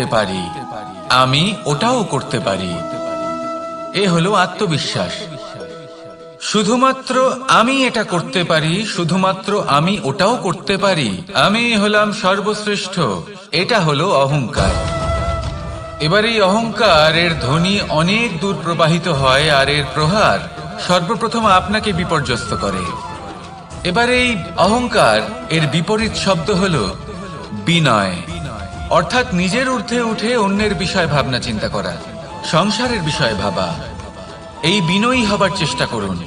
করতে পারি, আমি ওটাও করতে পারি। এ হলো আত্মবিশ্বাস। শুধুমাত্র আমি এটা করতে পারি, শুধুমাত্র আমি ওটাও করতে পারি, আমি হলাম সর্বশ্রেষ্ঠ, এটা হলো অহংকার। এবার এই অহংকারের ধ্বনি অনেক দূর প্রবাহিত হয়, আর এর প্রহার সর্বপ্রথম আপনাকে বিপর্যস্ত করে। এবার এই অহংকার এর বিপরীত শব্দ হলো বিনয়, অর্থাৎ নিজের ঊর্ধ্বে উঠে অন্যের বিষয় ভাবনা চিন্তা করা, সংসারের বিষয় ভাবা। এই বিনয়ী হবার চেষ্টা করুন,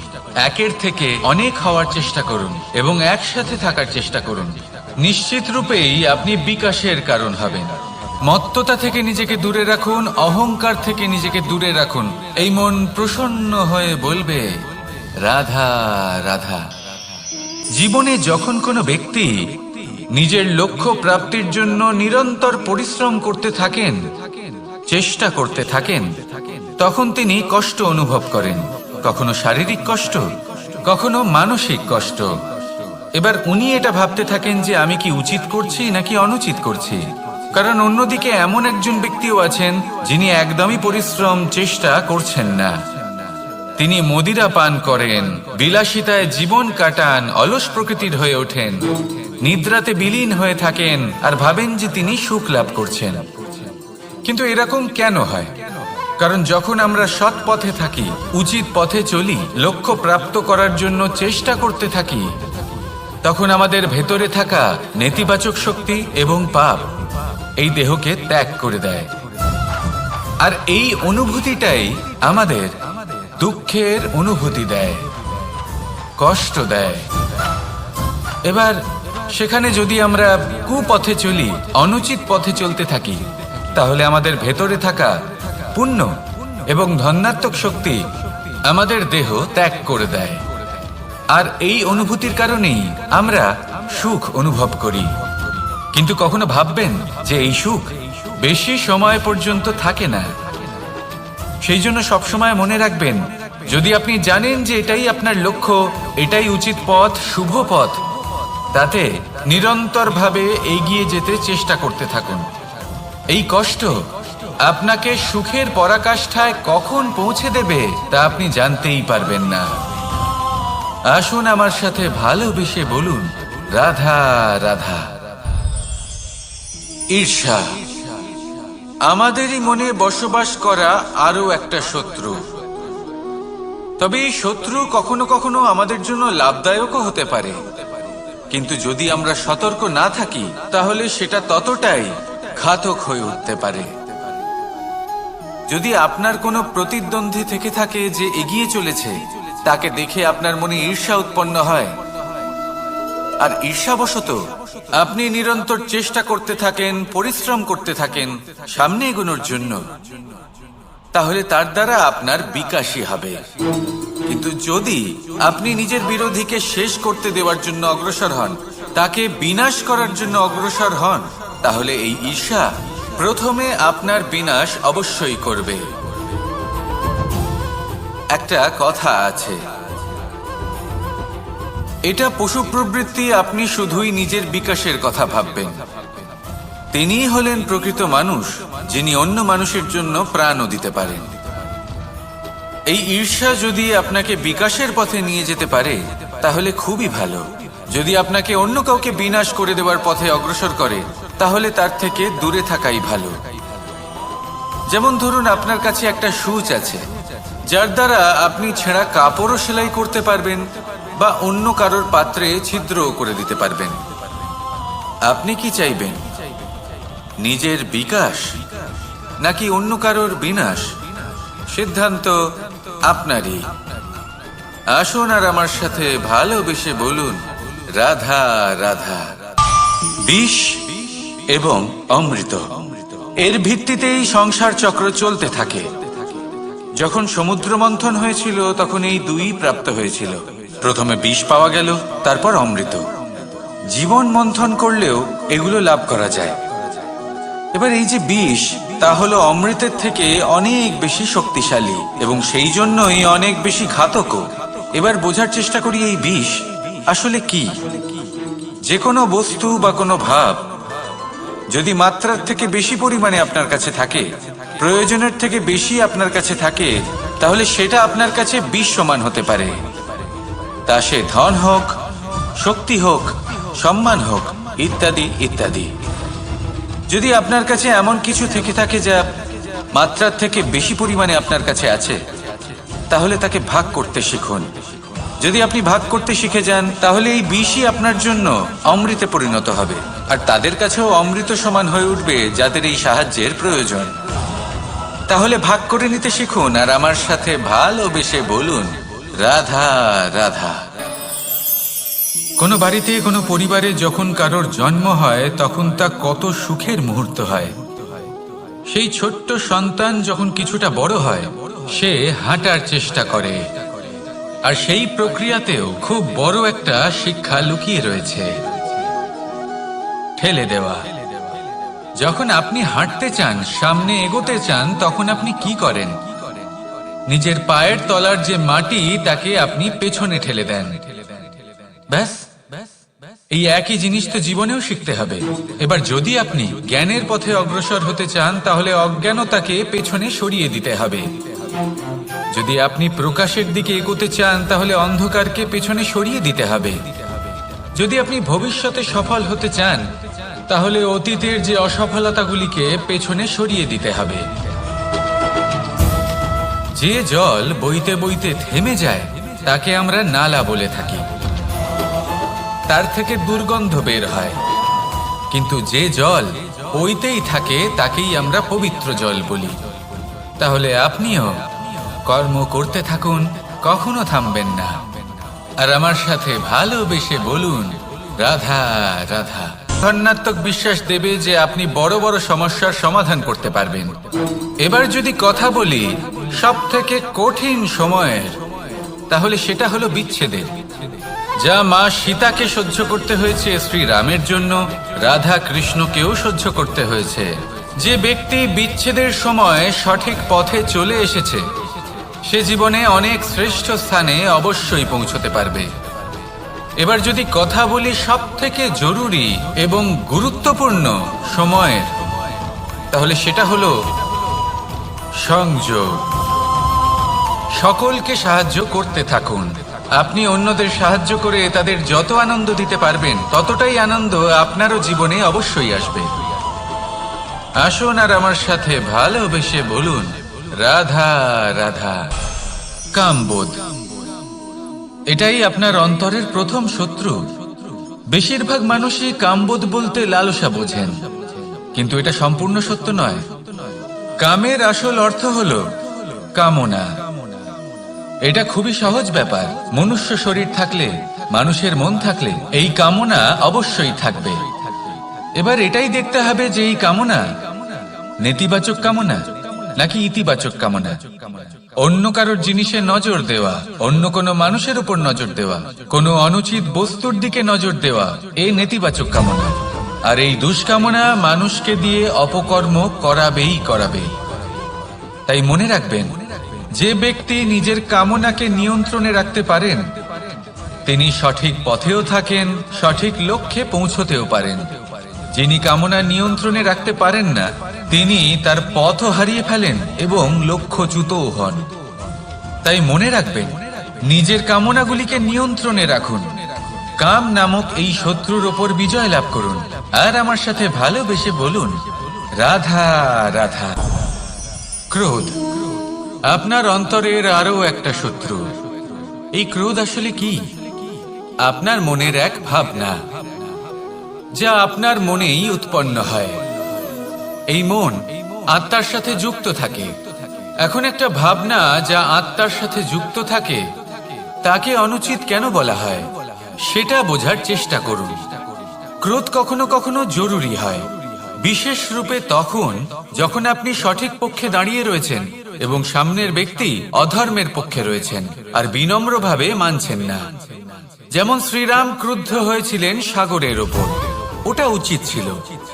একের থেকে অনেক হওয়ার চেষ্টা করুন এবং একসাথে থাকার চেষ্টা করুন। নিশ্চিত রূপেই আপনি বিকাশের কারণ হবেন। মত্ততা থেকে নিজেকে দূরে রাখুন, অহংকার থেকে নিজেকে দূরে রাখুন। এই মন প্রসন্ন হয়ে বলবে, রাধা রাধা। জীবনে যখন কোনো ব্যক্তি নিজের লক্ষ্য প্রাপ্তির জন্য নিরন্তর পরিশ্রম করতে থাকেন, চেষ্টা করতে থাকেন, তখন তিনি কষ্ট অনুভব করেন, কখনো শারীরিক কষ্ট, কখনো মানসিক কষ্ট। এবার উনি এটা ভাবতে থাকেন যে আমি কি উচিত করছি নাকি অনুচিত করছি। কারণ অন্যদিকে এমন একজন ব্যক্তিও আছেন যিনি একদমই পরিশ্রম চেষ্টা করছেন না। তিনি মদিরা পান করেন, বিলাসিতায় জীবন কাটান, অলস প্রকৃতির হয়ে ওঠেন, নিদ্রাতে বিলীন হয়ে থাকেন আর ভাবেন যে তিনি সুখ লাভ করছেন। কিন্তু এরকম কেন হয়? কারণ যখন আমরা সৎ পথে থাকি, উচিত পথে চলি, লক্ষ্য প্রাপ্ত করার জন্য চেষ্টা করতে থাকি, তখন আমাদের ভেতরে থাকা নেতিবাচক শক্তি এবং পাপ এই দেহকে ত্যাগ করে দেয়। আর এই অনুভূতিটাই আমাদের দুঃখের অনুভূতি দেয়, কষ্ট দেয়। এবার সেখানে যদি আমরা কুপথে চলি, অনুচিত পথে চলতে থাকি, তাহলে আমাদের ভেতরে থাকা পুণ্য এবং ধনাত্মক শক্তি আমাদের দেহ ত্যাগ করে দেয়। আর এই অনুভূতির কারণেই আমরা সুখ অনুভব করি। কিন্তু কখনো ভাববেন যে এই সুখ বেশি সময় পর্যন্ত থাকে না। সেই জন্য সবসময় মনে রাখবেন, যদি আপনি জানেন যে এটাই আপনার লক্ষ্য, এটাই উচিত পথ, শুভ পথ, তাতে নিরন্তরভাবে এগিয়ে যেতে চেষ্টা করতে থাকুন। এই কষ্ট আপনাকে সুখের পরাকাষ্ঠায় কখন পৌঁছে দেবে তা আপনি জানতেই পারবেন না। আসুন আমার সাথে ভালোবেসে বলুন, রাধা রাধা। ঈর্ষা আমাদেরই মনে বসবাস করা আরো একটা শত্রু। তবে এই শত্রু কখনো কখনো আমাদের জন্য লাভদায়কও হতে পারে, কিন্তু যদি আমরা সতর্ক না থাকি তাহলে সেটা ততটাই ঘাতক হয়ে উঠতে পারে। যদি আপনার কোনো প্রতিদ্বন্দ্বী থেকে থাকে যে এগিয়ে চলেছে, তাকে দেখে আপনার মনে ঈর্ষা উৎপন্ন হয়, আর ঈর্ষাবশত আপনি নিরন্তর চেষ্টা করতে থাকেন, পরিশ্রম করতে থাকেন সামনে এগোনোর জন্য, তাহলে তার দ্বারা আপনার বিকাশই হবে। কিন্তু যদি আপনি নিজের বিরোধীকে শেষ করতে দেওয়ার জন্য অগ্রসর হন, তাকে বিনাশ করার জন্য অগ্রসর হন, তাহলে এই ঈর্ষা প্রথমে আপনার বিনাশ অবশ্যই করবে। একটা কথা আছে, এটা পশু প্রবৃত্তি, আপনি শুধুই নিজের বিকাশের কথা ভাববেন। তিনিই হলেন প্রকৃত মানুষ, যিনি অন্য মানুষের জন্য প্রাণও দিতে পারেন। এই ঈর্ষা যদি আপনাকে বিকাশের পথে নিয়ে যেতে পারে তাহলে খুবই ভালো। যদি আপনাকে অন্য কাউকে বিনাশ করে দেওয়ার পথে অগ্রসর করে, তাহলে তার থেকে দূরে থাকাই ভালো। যেমন ধরুন, আপনার কাছে একটা সূচ আছে, যার দ্বারা আপনি ছেঁড়া কাপড়ও সেলাই করতে পারবেন বা অন্য কারোর পাত্রে ছিদ্রও করে দিতে পারবেন। আপনি কি চাইবেন, নিজের বিকাশ নাকি অন্য কারোর বিনাশ? সিদ্ধান্ত আপনারই। আসুন আর আমার সাথে ভালোবেসে বলুন, রাধা রাধা। বিষ এবং অমৃত, এর ভিত্তিতেই সংসার চক্র চলতে থাকে। যখন সমুদ্র মন্থন হয়েছিল তখন এই দুই প্রাপ্ত হয়েছিল। প্রথমে বিষ পাওয়া গেল, তারপর অমৃত। জীবন মন্থন করলেও এগুলো লাভ করা যায়। এবার এই যে বিষ, তা হলো অমৃতের থেকে অনেক বেশি শক্তিশালী এবং সেই জন্যই অনেক বেশি ঘাতকও। এবার বোঝার চেষ্টা করি এই বিষ আসলে কি। যে কোনো বস্তু বা কোনো ভাব যদি মাত্রার থেকে বেশি পরিমাণে আপনার কাছে থাকে, প্রয়োজনের থেকে বেশি আপনার কাছে থাকে, তাহলে সেটা আপনার কাছে বিষ সমান হতে পারে। তা সে ধন হোক, শক্তি হোক, সম্মান হোক, ইত্যাদি ইত্যাদি। যদি আপনার কাছে এমন কিছু থেকে থাকে যা মাত্রার থেকে বেশি পরিমাণে আপনার কাছে আছে, তাহলে তাকে ভাগ করতে শিখুন। যদি আপনি ভাগ করতে শিখে যান, তাহলে এই বিষই আপনার জন্য অমৃতে পরিণত হবে, আর তাদের কাছেও অমৃত সমান হয়ে উঠবে যাদের এই সাহায্যের প্রয়োজন। তাহলে ভাগ করে নিতে শিখুন আর আমার সাথে ভালোবেসে বলুন, রাধা রাধা। কোনো বাড়িতে, কোনো পরিবারে যখন কারোর জন্ম হয়, তখন তা কত সুখের মুহূর্ত হয়। সেই ছোট্ট সন্তান যখন কিছুটা বড় হয়, সে হাঁটার চেষ্টা করে, আর সেই প্রক্রিয়াতেও খুব বড় একটা শিক্ষা লুকিয়ে রয়েছে, ঠেলে দেওয়া। যখন আপনি হাঁটতে চান, সামনে এগোতে চান, তখন আপনি কি করেন? নিজের পায়ের তলার যে মাটি, তাকে আপনি পেছনে ঠেলে দেন। ব্যাস, এই একই জিনিস তো জীবনেও শিখতে হবে। এবার যদি আপনি জ্ঞানের পথে অগ্রসর হতে চান, তাহলে অজ্ঞানতাকে পেছনে সরিয়ে দিতে হবে। যদি আপনি প্রকাশের দিকে এগোতে চান, তাহলে অন্ধকারকে পেছনে সরিয়ে দিতে হবে। যদি আপনি ভবিষ্যতে সফল হতে চান, তাহলে অতীতের যে অসফলতাগুলিকে পেছনে সরিয়ে দিতে হবে। যে জল বইতে বইতে থেমে যায়, তাকে আমরা নালা বলে থাকি। তার থেকে দুর্গন্ধ বের হয়, কিন্তু যে জল বইতেই থাকে, তাকেই আমরা পবিত্র জল বলি। তাহলে আপনিও কর্ম করতে থাকুন, কখনো থামবেন না, আর আমার সাথে ভালোবেসে বলুন, রাধা রাধা। ধন্যাত্মক বিশ্বাস দেবে যে আপনি বড় বড় সমস্যার সমাধান করতে পারবেন। এবার যদি কথা বলি সব থেকে কঠিন সময়ের, তাহলে সেটা হলো বিচ্ছেদের। যা মা সীতাকে সহ্য করতে হয়েছে শ্রীরামের জন্য, রাধা কৃষ্ণকেও সহ্য করতে হয়েছে। যে ব্যক্তি বিচ্ছেদের সময় সঠিক পথে চলে এসেছে, সে জীবনে অনেক শ্রেষ্ঠ স্থানে অবশ্যই পৌঁছতে পারবে। এবার যদি কথা বলি সব থেকে জরুরি এবং গুরুত্বপূর্ণ সময়ের, তাহলে সেটা হলো সংযোগ। সকলকে সাহায্য করতে থাকুন। আপনি অন্যদের সাহায্য করে তাদের যত আনন্দ দিতে পারবেন, ততটাই আনন্দ আপনারও জীবনে অবশ্যই আসবে। আসুন আর আমার সাথে ভালোবেসে বলুন, রাধা রাধা। কামবোধ, এটাই আপনার অন্তরের প্রথম শত্রু। বেশিরভাগ মানুষই কামবোধ বলতে লালসা বোঝেন, কিন্তু এটা সম্পূর্ণ সত্য নয়। কামের আসল অর্থ হলো কামনা। এটা খুবই সহজ ব্যাপার। মনুষ্য শরীর থাকলে, মানুষের মন থাকলে, এই কামনা অবশ্যই থাকবে। এবার এটাই দেখতে হবে যে এই কামনা নেতিবাচক কামনা নাকি ইতিবাচক কামনা। অন্য কারোর জিনিসে নজর দেওয়া, অন্য কোনো মানুষের উপর নজর দেওয়া, কোনো অনুচিত বস্তুর দিকে নজর দেওয়া, এই নেতিবাচক কামনা। আর এই দুষ্কামনা মানুষকে দিয়ে অপকর্ম করাবেই করাবে। তাই মনে রাখবেন, যে ব্যক্তি নিজের কামনাকে নিয়ন্ত্রণে রাখতে পারেন, তিনি সঠিক পথেও থাকেন, সঠিক লক্ষ্যে পৌঁছতেও পারেন। যিনি কামনা নিয়ন্ত্রণে রাখতে পারেন না, তিনি তার পথও হারিয়ে ফেলেন এবং লক্ষ্যচ্যুতও হন। তাই মনে রাখবেন, নিজের কামনাগুলিকে নিয়ন্ত্রণে রাখুন। কাম নামক এই শত্রুর ওপর বিজয় লাভ করুন, আর আমার সাথে ভালোবেসে বলুন, রাধা রাধা। ক্রোধ, আপনার অন্তরের আরো একটা শত্রু। এই ক্রোধ আসলে কি? আপনার মনের এক ভাবনা, যা আপনার মনেই উৎপন্ন হয়। এই মন আত্মার সাথে যুক্ত থাকে। এখন একটা ভাবনা যা আত্মার সাথে যুক্ত থাকে, তাকে অনুচিত কেন বলা হয়, সেটা বোঝার চেষ্টা করুন। ক্রোধ কখনো কখনো জরুরি হয়, বিশেষ রূপে তখন যখন আপনি সঠিক পক্ষে দাঁড়িয়ে রয়েছেন এবং সামনের ব্যক্তি অধর্মের পক্ষে রয়েছেন আর বিনম্রভাবে মানছেন না। যেমন শ্রীরাম ক্রুদ্ধ হয়েছিলেন সাগরের ওপর। ওটা উচিত ছিল,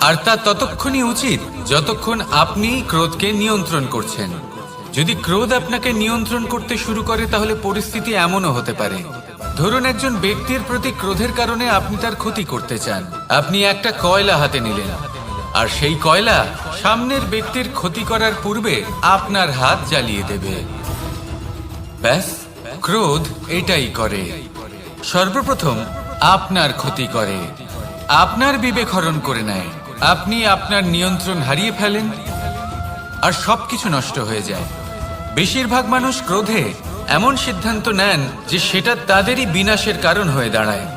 আর তা ততক্ষণই উচিত যতক্ষণ আপনি ক্রোধকে নিয়ন্ত্রণ করছেন। যদি ক্রোধ আপনাকে নিয়ন্ত্রণ করতে শুরু করে, তাহলে পরিস্থিতি এমনও হতে পারে, ধরুন একজন ব্যক্তির প্রতি ক্রোধের কারণে আপনি তার ক্ষতি করতে চান। আপনি একটা কয়লা হাতে নিলেন, আর সেই কয়লা সামনের ব্যক্তির ক্ষতি করার পূর্বে আপনার হাত জ্বালিয়ে দেবে। ব্যাস, ক্রোধ এটাই করে। সর্বপ্রথম আপনার ক্ষতি করে, আপনার বিবেক হরণ করে নেয়, আপনি আপনার নিয়ন্ত্রণ হারিয়ে ফেলেন আর সবকিছু নষ্ট হয়ে যায়। বেশিরভাগ মানুষ ক্রোধে এমন সিদ্ধান্ত নেন যে সেটা তাদেরই বিনাশের কারণ হয়ে দাঁড়ায়।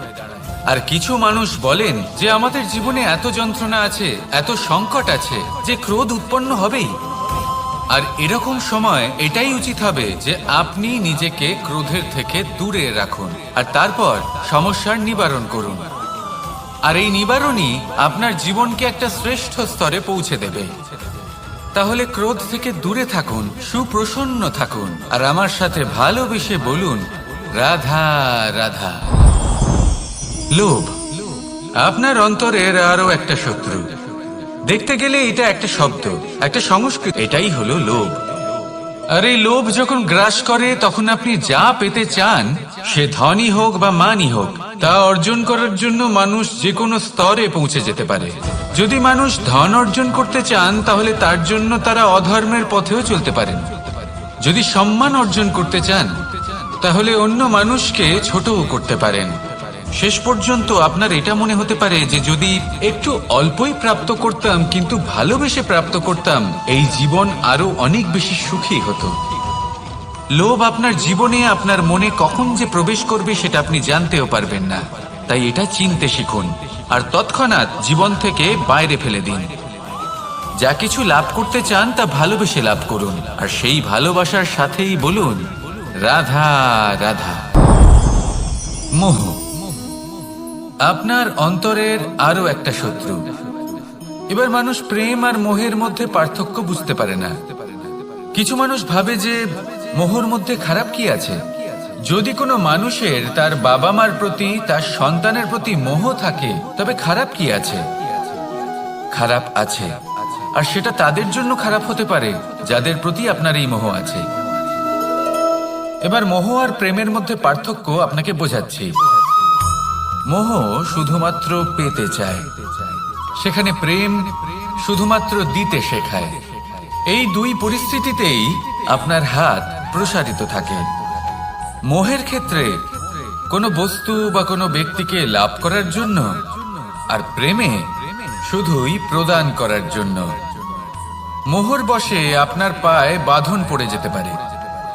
আর কিছু মানুষ বলেন যে আমাদের জীবনে এত যন্ত্রণা আছে, এত সংকট আছে যে ক্রোধ উৎপন্ন হবেই। আর এরকম সময় এটাই উচিত হবে যে আপনি নিজেকে ক্রোধের থেকে দূরে রাখুন আর তারপর সমস্যার নিবারণ করুন। আর এই নিবারণই আপনার জীবনকে একটা শ্রেষ্ঠ স্তরে পৌঁছে দেবে। তাহলে ক্রোধ থেকে দূরে থাকুন, সুপ্রসন্ন থাকুন আর আমার সাথে ভালোবেসে বলুন, রাধা রাধা। লোভ আপনার অন্তরের আরো একটা শত্রু। দেখতে গেলে এটা একটা শব্দ, একটা সংস্কৃতি, এটাই হলো লোভ। আর এই লোভ যখন গ্রাস করে তখন আপনি যা পেতে চান, সে ধনই হোক বা মানই হোক, তা অর্জন করার জন্য মানুষ যে কোনো স্তরে পৌঁছে যেতে পারে। যদি মানুষ ধন অর্জন করতে চান তাহলে তার জন্য তারা অধর্মের পথেও চলতে পারেন। যদি সম্মান অর্জন করতে চান তাহলে অন্য মানুষকে ছোটও করতে পারেন। শেষ পর্যন্ত আপনার এটা মনে হতে পারে যে যদি একটু অল্পই প্রাপ্ত করতাম কিন্তু ভালোবেসে প্রাপ্ত করতাম, এই জীবন আরো অনেক বেশি সুখী হতো। লোভ আপনার জীবনে, আপনার মনে কখন যে প্রবেশ করবে সেটা আপনি জানতেও পারবেন না। তাই এটা চিনতে শিখুন আর তৎক্ষণাৎ জীবন থেকে বাইরে ফেলে দিন। যা কিছু লাভ করতে চান তা ভালোবেসে লাভ করুন আর সেই ভালোবাসার সাথেই বলুন, রাধা রাধা। মোহ আপনার অন্তরের আরো একটা শত্রু। এবার মানুষ প্রেম আর মোহের মধ্যে পার্থক্য বুঝতে পারে না। কিছু মানুষ ভাবে যে মোহর মধ্যে খারাপ কি আছে। যদি কোনো মানুষের তার বাবা মার প্রতি, তার সন্তানের প্রতি মোহ থাকে, তবে খারাপ কি আছে? খারাপ আছে, আর সেটা তাদের জন্য খারাপ হতে পারে যাদের প্রতি আপনার এই মোহ আছে। এবার মোহ আর প্রেমের মধ্যে পার্থক্য আপনাকে বোঝাচ্ছি। মোহ শুধুমাত্র পেতে চায়, সেখানে প্রেম শুধুমাত্র দিতে শেখায়। এই দুই পরিস্থিতিতেই আপনার হাত প্রসারিত থাকে। মোহের ক্ষেত্রে কোনো বস্তু বা কোনো ব্যক্তিকে লাভ করার জন্য, আর প্রেমে শুধুই প্রদান করার জন্য। মোহর বশে আপনার পায়ে বাঁধন পড়ে যেতে পারে।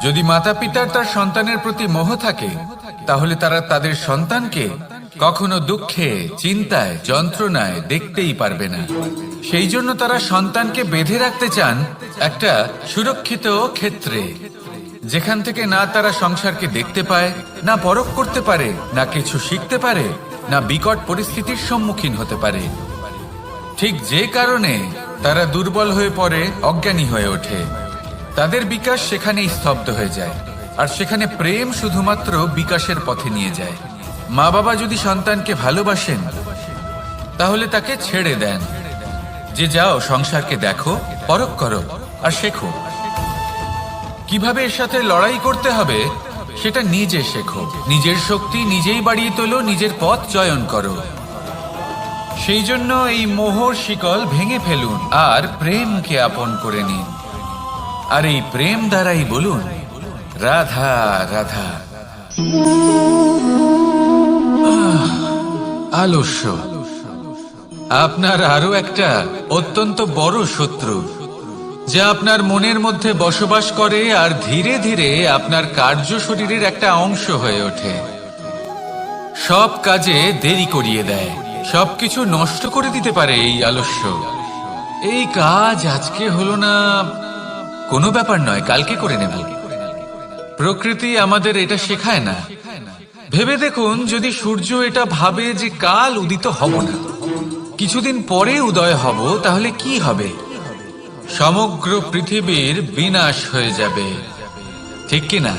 যদি মাতা পিতার তার সন্তানের প্রতি মোহ থাকে তাহলে তারা তাদের সন্তানকে কখনো দুঃখে, চিন্তায়, যন্ত্রণায় দেখতেই পারবে না। সেই জন্য তারা সন্তানকে বেঁধে রাখতে চান একটা সুরক্ষিত ক্ষেত্রে, যেখান থেকে না তারা সংসারকে দেখতে পায়, না পরখ করতে পারে, না কিছু শিখতে পারে, না বিকট পরিস্থিতির সম্মুখীন হতে পারে। ঠিক যে কারণে তারা দুর্বল হয়ে পড়ে, অজ্ঞানী হয়ে ওঠে। তাদের বিকাশ সেখানেই স্তব্ধ হয়ে যায়, আর সেখানে প্রেম শুধুমাত্র বিকাশের পথে নিয়ে যায়। মা বাবা যদি সন্তানকে ভালোবাসেন তাহলে তাকে ছেড়ে দেন যে যাও সংসারকে দেখো, পরখ করো আর শেখো। কিভাবে এর সাথে লড়াই করতে হবে সেটা নিজে শেখো। নিজের শক্তি নিজেই বাড়িয়ে তোলো, নিজের পথ চয়ন করো। সেই জন্য এই মোহর শিকল ভেঙে ফেলুন আর প্রেমকে আপন করে নিন। আর এই প্রেম দ্বারাই বলুন, রাধা রাধা। আলস্য আপনার আরো একটা অত্যন্ত বড় শত্রু, যা আপনার মনের মধ্যে বসবাস করে আর ধীরে ধীরে আপনার কার্য শরীরের একটা অংশ হয়ে ওঠে। সব কাজে দেরি করিয়ে দেয়, সবকিছু নষ্ট করে দিতে পারে এই আলস্য। এই কাজ আজকে হলো না, কোনো ব্যাপার নয়, কালকে করে নেব। প্রকৃতি আমাদের এটা শেখায় না। ভেবে দেখুন, যদি সূর্য এটা ভাবে যে কাল উদিত হব না, কিছুদিন পরে উদয় হব, তাহলে কি হবে? সমগ্র পৃথিবীর বিনাশ হয়ে যাবে, ঠিক কিনা?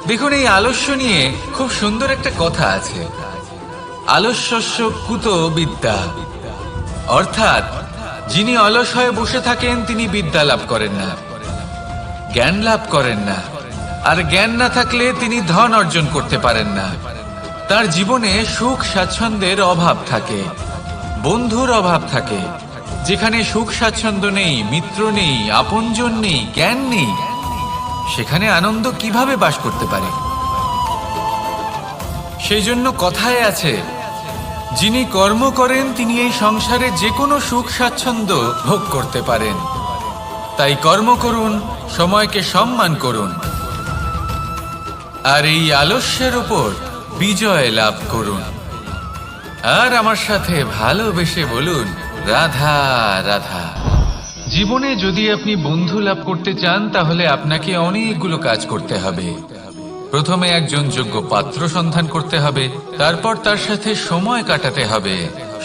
দেখুন, এই আলস্য নিয়ে খুব সুন্দর একটা কথা আছে, আলস্যস্য কুতো বিদ্যা। অর্থাৎ যিনি অলস হয়ে বসে থাকেন তিনি বিদ্যা লাভ করেন না, জ্ঞান লাভ করেন না, আর জ্ঞান না থাকলে তিনি ধন অর্জন করতে পারেন না। তার জীবনে সুখ স্বাচ্ছন্দ্যের অভাব থাকে। বন্ধুর অভাব থাকে, যেখানে সুখ স্বাচ্ছন্দ্য নেই, মিত্র নেই, আপনজন নেই, জ্ঞান নেই, সেখানে আনন্দ কিভাবে বাস করতে পারে? সেই জন্য কথায় আছে, যিনি কর্ম করেন তিনি এই সংসারে যে কোনো সুখ স্বাচ্ছন্দ্য ভোগ করতে পারেন। তাই কর্ম করুন, সময়কে সম্মান করুন, আর এই আলস্যের উপর বিজয় লাভ করুন। আর আমার সাথে ভালোবেসে বলুন, রাধা রাধা। জীবনে যদি আপনি বন্ধু লাভ করতে চান, তাহলে আপনাকে অনেকগুলো কাজ করতে হবে। প্রথমে একজন যোগ্য পাত্র সন্ধান করতে হবে, তারপর তার সাথে সময় কাটাতে হবে,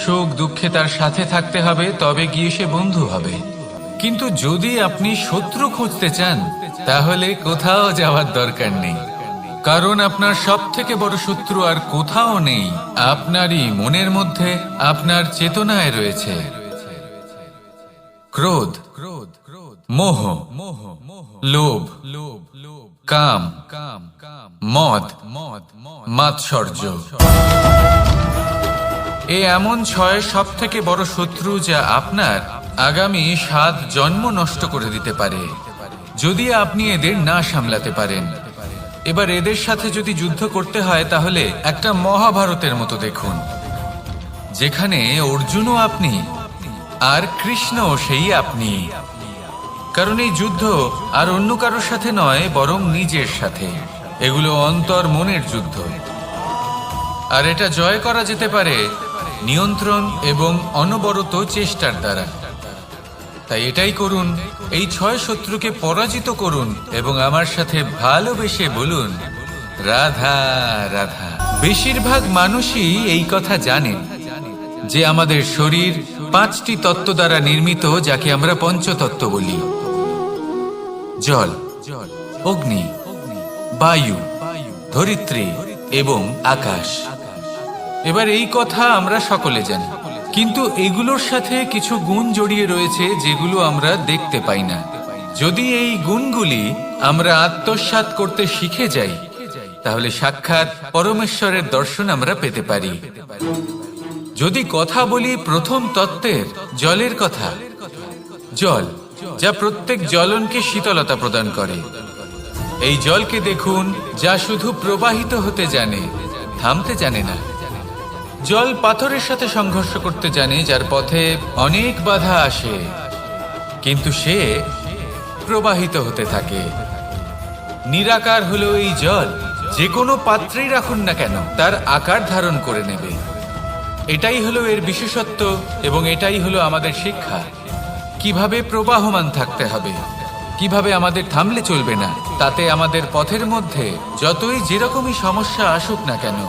সুখ দুঃখে তার সাথে থাকতে হবে, তবে গিয়ে সে বন্ধু হবে। কিন্তু যদি আপনি শত্রু খুঁজতে চান, তাহলে কোথাও যাওয়ার দরকার নেই, কারণ আপনার সব থেকে বড় শত্রু আর কোথাও নেই, আপনারই মনের মধ্যে, আপনার চেতনায় রয়েছে। ক্রোধ, মোহ, লোভ, কাম, মদ, মাৎসর্য। এ এমন 6 সব থেকে বড় শত্রু, যা আপনার আগামী 7 জন্ম নষ্ট করে দিতে পারে, যদি আপনি এদের না সামলাতে পারেন। এবার এদের সাথে যদি যুদ্ধ করতে হয়, তাহলে একটা মহাভারতের মতো দেখুন, যেখানে অর্জুনও আপনি আর কৃষ্ণও সেই আপনি। কারণ এই যুদ্ধ আর অন্য কারোর সাথে নয়, বরং নিজের সাথে। এগুলো অন্তর মনের যুদ্ধ, আর এটা জয় করা যেতে পারে নিয়ন্ত্রণ এবং অনবরত চেষ্টার দ্বারা। তাই এটাই করুন, এই 6 শত্রুকে পরাজিত করুন এবং আমার সাথে ভালোবেসে বলুন, রাধা রাধা। বেশিরভাগ মানুষই এই কথা জানেন যে আমাদের শরীর 5টি তত্ত্ব দ্বারা নির্মিত, যাকে আমরা পঞ্চতত্ত্ব বলি: জল, অগ্নি, বায়ু, ধরিত্রী এবং আকাশ। এবার এই কথা আমরা সকলে জানি, কিন্তু এগুলোর সাথে কিছু গুণ জড়িয়ে রয়েছে যেগুলো আমরা দেখতে পাই না। যদি এই গুণগুলি আমরা আত্মসাৎ করতে শিখে যাই, তাহলে সাক্ষাৎ পরমেশ্বরের দর্শন আমরা পেতে পারি। যদি কথা বলি প্রথম তত্ত্বের, জলের কথা, জল যা প্রত্যেক জ্বলনকে শীতলতা প্রদান করে। এই জলকে দেখুন, যা শুধু প্রবাহিত হতে জানে, থামতে জানে না। জল পাথরের সাথে সংঘর্ষ করতে জানে, যার পথে অনেক বাধা আসে, কিন্তু সে প্রবাহিত হতে থাকে। নিরাকার হলো এই জল, যে কোনো পাত্রেই রাখুন না কেন, তার আকার ধারণ করে নেবে। এটাই হলো এর বিশেষত্ব, এবং এটাই হলো আমাদের শিক্ষা। কিভাবে প্রবাহমান থাকতে হবে, কিভাবে আমাদের থামলে চলবে না, তাতে আমাদের পথের মধ্যে যতই যেরকমই সমস্যা আসুক না কেন,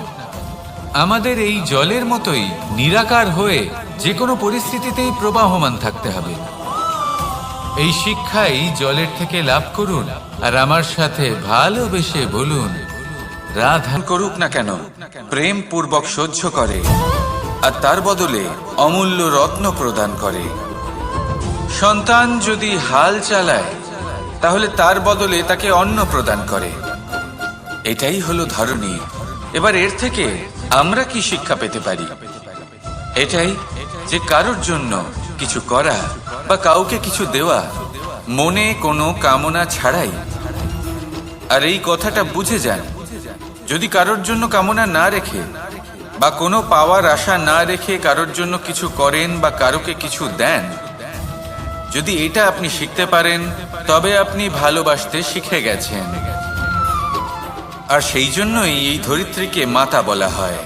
আমাদের এই জলের মতোই নিরাকার হয়ে যে কোনো পরিস্থিতিতেই প্রবাহমান থাকতে হবে। এই শিক্ষাই জলের থেকে লাভ করুন, আর আমার সাথে ভালোবেসে বলুন, রাধা। করুক না কেন, প্রেম পূর্বক সহ্য করে, আর তার বদলে অমূল্য রত্ন প্রদান করে। সন্তান যদি হাল চালায়, তাহলে তার বদলে তাকে অন্ন প্রদান করে। এটাই হলো ধরনী। এবার এর থেকে আমরা কি শিক্ষা পেতে পারি? এটাই যে কারোর জন্য কিছু করা বা কাউকে কিছু দেওয়া মনে কোনো কামনা ছাড়াই। আর এই কথাটা বুঝে যান, যদি কারোর জন্য কামনা না রেখে বা কোনো পাওয়ার আশা না রেখে কারোর জন্য কিছু করেন বা কারোকে কিছু দেন, যদি এটা আপনি শিখতে পারেন, তবে আপনি ভালোবাসতে শিখে গেছেন। আর সেই জন্যই এই ধরিত্রীকে মাতা বলা হয়,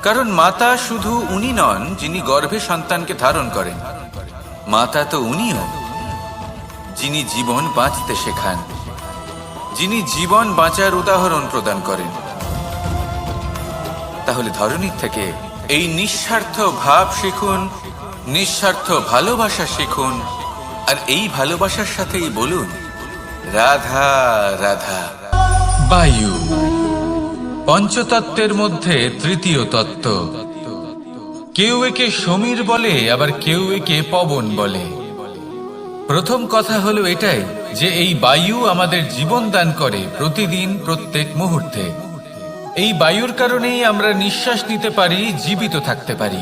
কারণ মাতা শুধু উনি নন যিনি গর্ভে সন্তানকে ধারণ করেন, মাতা তো উনিও যিনি জীবন বাঁচতে শেখান, যিনি জীবন বাঁচার উদাহরণ প্রদান করেন। তাহলে ধরনীর থেকে এই নিঃস্বার্থ ভাব শিখুন, নিঃস্বার্থ ভালোবাসা শিখুন, আর এই ভালোবাসার সাথেই বলুন, রাধা রাধা। বায়ু পঞ্চতত্ত্বের মধ্যে তৃতীয় তত্ত্ব। কেউ একে সমীর বলে, আবার কেউ একে পবন বলে। প্রথম কথা হলো এটাই যে এই বায়ু আমাদের জীবন দান করে প্রতিদিন, প্রত্যেক মুহূর্তে। এই বায়ুর কারণেই আমরা নিঃশ্বাস নিতে পারি, জীবিত থাকতে পারি।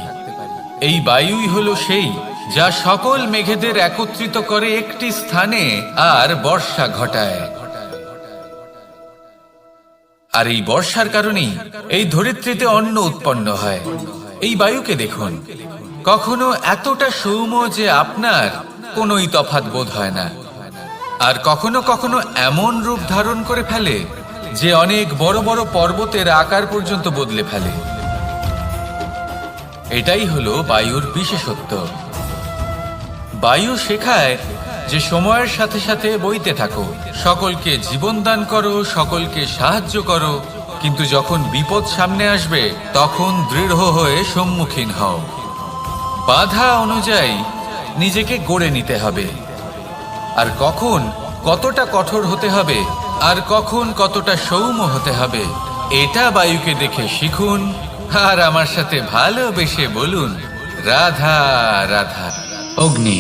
এই বায়ুই হলো সেই, যা সকল মেঘেদের একত্রিত করে একটি স্থানে আর বর্ষা ঘটায়। আর এই বর্ষার কারণেই এই ধরিত্রীতে অন্ন উৎপন্ন হয়। এই বায়ুকে দেখুন, কখনো এতটা সৌম্য যে আপনার কোনোই তফাৎ বোধ হয় না, আর কখনো কখনো এমন রূপ ধারণ করে ফেলে যে অনেক বড় বড় পর্বতের আকার পর্যন্ত বদলে ফেলে। এটাই হলো বায়ুর বিশেষত্ব। বায়ু শেখায় যে সময়ের সাথে সাথে বইতে থাকো, সকলকে জীবন দান করো, সকলকে সাহায্য করো, কিন্তু যখন বিপদ সামনে আসবে তখন দৃঢ় হয়ে সম্মুখীন হও। বাধা অনুযায়ী নিজেকে গড়ে নিতে হবে, আর কখন কতটা কঠোর হতে হবে আর কখন কতটা সৌম্য হতে হবে, এটা বায়ুকে দেখে শিখুন। আর আমার সাথে ভালোবেসে বলুন, রাধা রাধা। অগ্নি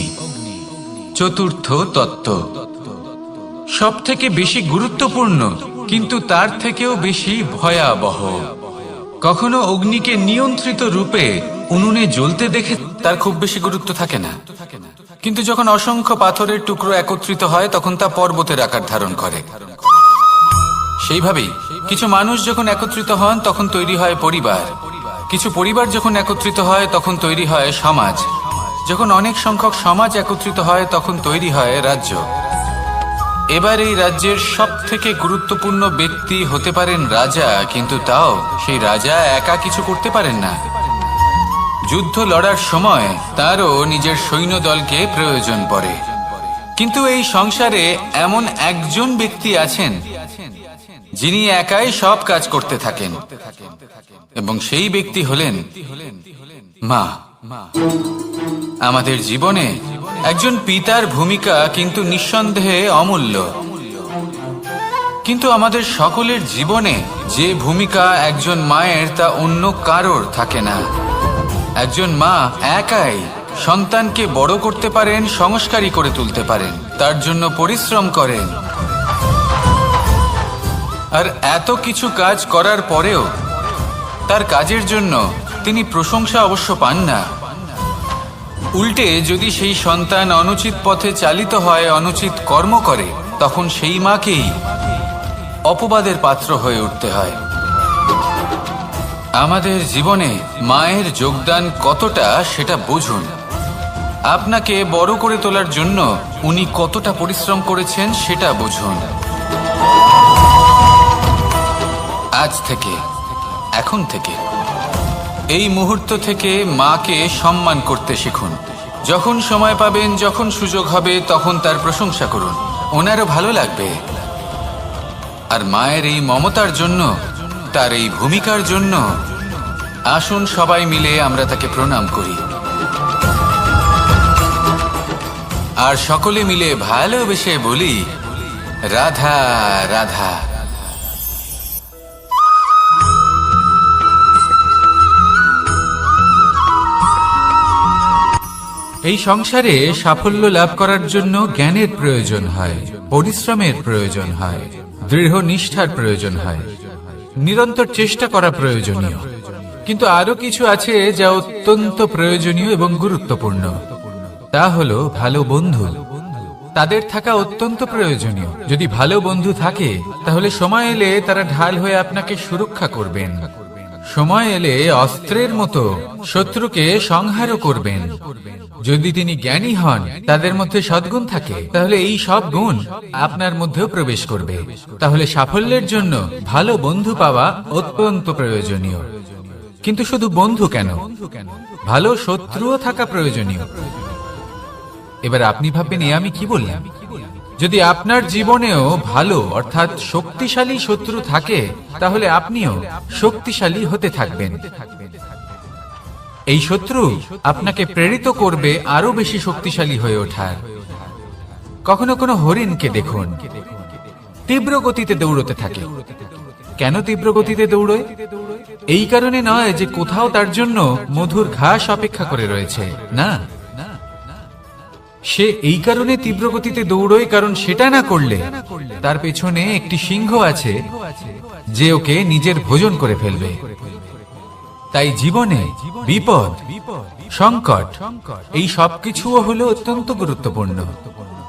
চতুর্থ তত্ত্ব, সব থেকে বেশি গুরুত্বপূর্ণ কিন্তু তার থেকেও বেশি ভয়াবহ। কখনো অগ্নিকে নিয়ন্ত্রিত রূপে উনুনে জ্বলতে দেখে তার খুব বেশি গুরুত্ব থাকে না, কিন্তু যখন অসংখ্য পাথরের টুকরো একত্রিত হয় তখন তা পর্বতের আকার ধারণ করে। সেইভাবেই কিছু মানুষ যখন একত্রিত হন তখন তৈরি হয় পরিবার, কিছু পরিবার যখন একত্রিত হয় তখন তৈরি হয় সমাজ, যখন অনেক সংখ্যক সমাজ একত্রিত হয় তখন তৈরি হয় রাজ্য। এবার এই রাজ্যের সব থেকে গুরুত্বপূর্ণ ব্যক্তি হতে পারেন রাজা, কিন্তু তাও সেই রাজা একা কিছু করতে পারেন না। যুদ্ধ লড়ার সময় তারও নিজের সৈন্যদলকে প্রয়োজন পড়ে। কিন্তু এই সংসারে এমন একজন ব্যক্তি আছেন যিনি একাই সব কাজ করতে থাকেন, এবং সেই ব্যক্তি হলেন মা। আমাদের জীবনে একজন পিতার ভূমিকা কিন্তু নিঃসন্দেহে অমূল্য, কিন্তু আমাদের সকলের জীবনে যে ভূমিকা একজন মায়ের তা অন্য কারোর থাকে না। একজন মা একাই সন্তানকে বড় করতে পারেন, সংস্কারী করে তুলতে পারেন, তার জন্য পরিশ্রম করেন। আর এত কিছু কাজ করার পরেও তার কাজের জন্য তিনি প্রশংসা অবশ্য পান না। উল্টে যদি সেই সন্তান অনুচিত পথে চালিত হয়, অনুচিত কর্ম করে, তখন সেই মাকেই অপবাদের পাত্র হয়ে উঠতে হয়। আমাদের জীবনে মায়ের যোগদান কতটা সেটা বুঝুন। আপনাকে বড় করে তোলার জন্য উনি কতটা পরিশ্রম করেছেন সেটা বুঝুন। আজ থেকে, এখন থেকে, এই মুহূর্ত থেকে মাকে সম্মান করতে শিখুন। যখন সময় পাবেন, যখন সুযোগ হবে, তখন তার প্রশংসা করুন, ওনারও ভালো লাগবে। আর মায়ের এই মমতার জন্য, তার এই ভূমিকার জন্য আসুন সবাই মিলে আমরা তাকে প্রণাম করি, আর সকলে মিলে ভালোবেসে বলি, রাধা রাধা। এই সংসারে সাফল্য লাভ করার জন্য জ্ঞানের প্রয়োজন হয়, পরিশ্রমের প্রয়োজন হয়, দৃঢ় নিষ্ঠার প্রয়োজন হয়, নিরন্তর চেষ্টা করা প্রয়োজনীয়। কিন্তু আরো কিছু আছে যা অত্যন্ত প্রয়োজনীয় এবং গুরুত্বপূর্ণ। তা হলো ভালো বন্ধু। তাদের থাকা অত্যন্ত প্রয়োজনীয়। যদি ভালো বন্ধু থাকে তাহলে সময় এলে তারা ঢাল হয়ে আপনাকে সুরক্ষা করবেন। সময় এলে অস্ত্রের মতো শত্রুকে সংহারও করবেন। যদি তিনি জ্ঞানী হন, তাদের মধ্যে সদ্গুণ থাকে, তাহলে এই সব গুণ আপনার মধ্যেও প্রবেশ করবে। তাহলে সাফল্যের জন্য ভালো বন্ধু পাওয়া অত্যন্ত প্রয়োজনীয়। কিন্তু শুধু বন্ধু কেন, ভালো শত্রুও থাকা প্রয়োজনীয়। এবার আপনি ভাববেন, আমি কি বললাম? যদি আপনার জীবনেও ভালো অর্থাৎ শক্তিশালী শত্রু থাকে, তাহলে আপনিও শক্তিশালী হতে থাকবেন। এই শত্রু আপনাকে প্রেরিত করবে আরো বেশি শক্তিশালী হয়ে ওঠার। কখনো কোনো হরিণকে দেখুন, তীব্র গতিতে দৌড়তে থাকে। কেন তীব্র গতিতে দৌড়য়? এই কারণে নয় যে কোথাও তার জন্য মধুর ঘাস অপেক্ষা করে রয়েছে, না। সে এই কারণে তীব্র গতিতে দৌড়য় কারণ সেটা না করলে তার পেছনে একটি সিংহ আছে যে ওকে নিজের ভোজন করে ফেলবে। তাই জীবনে বিপদ, সংকট এই সবকিছুও হলো অত্যন্ত গুরুত্বপূর্ণ।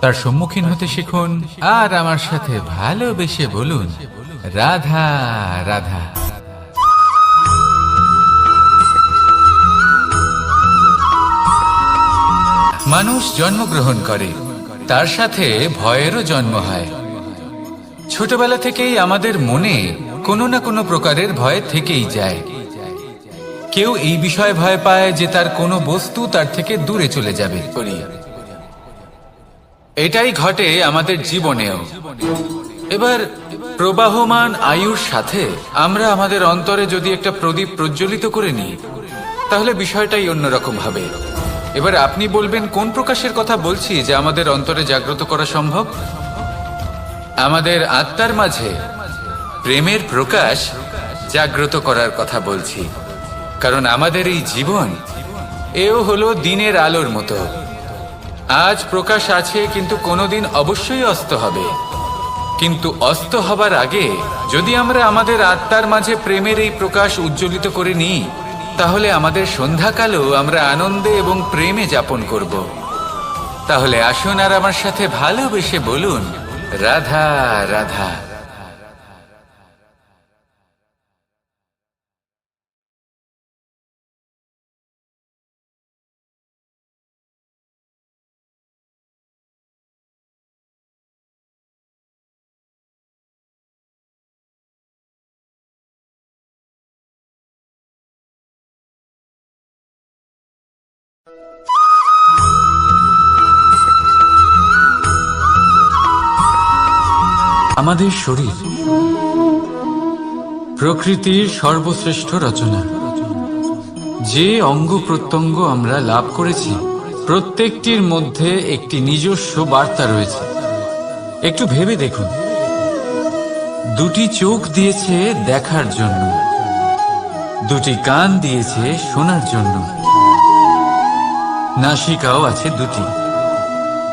তার সম্মুখীন হতে শিখুন আর আমার সাথে ভালোবেসে বলুন, রাধা রাধা। মানুষ জন্মগ্রহণ করে, তার সাথে ভয়েরও জন্ম হয়। ছোটবেলা থেকেই আমাদের মনে কোনো না কোনো প্রকারের ভয় থেকেই যায়। কেউ এই বিষয়ে ভয় পায় যে তার কোনো বস্তু তার থেকে দূরে চলে যাবে। এটাই ঘটে আমাদের জীবনেও। এবার প্রবাহমান আয়ুর সাথে আমরা আমাদের অন্তরে যদি একটা প্রদীপ প্রজ্বলিত করে নিই, তাহলে বিষয়টাই অন্যরকম হবে। এবার আপনি বলবেন, কোন প্রকাশের কথা বলছি যে আমাদের অন্তরে জাগ্রত করা সম্ভব? আমাদের আত্মার মাঝে প্রেমের প্রকাশ জাগ্রত করার কথা বলছি। কারণ আমাদের এই জীবন এও হলো দিনের আলোর মতো। আজ প্রকাশ আছে, কিন্তু কোনোদিন অবশ্যই অস্ত হবে। কিন্তু অস্ত হবার আগে যদি আমরা আমাদের আত্মার মাঝে প্রেমের এই প্রকাশ উজ্জ্বলিত করে নিই, তাহলে আমাদের সন্ধ্যাকালও আমরা আনন্দে এবং প্রেমে যাপন করব। তাহলে আসুন আর আমার সাথে ভালোবেসে বলুন, রাধা রাধা। আমাদের শরীর প্রকৃতির সর্বশ্রেষ্ঠ রচনা। যে অঙ্গ প্রত্যঙ্গ আমরা লাভ করেছি, প্রত্যেকটির মধ্যে একটি নিজস্ব বার্তা রয়েছে। একটু ভেবে দেখুন, দুটি চোখ দিয়েছে দেখার জন্য, দুটি কান দিয়েছে শোনার জন্য, নাসিকাও আছে দুটি,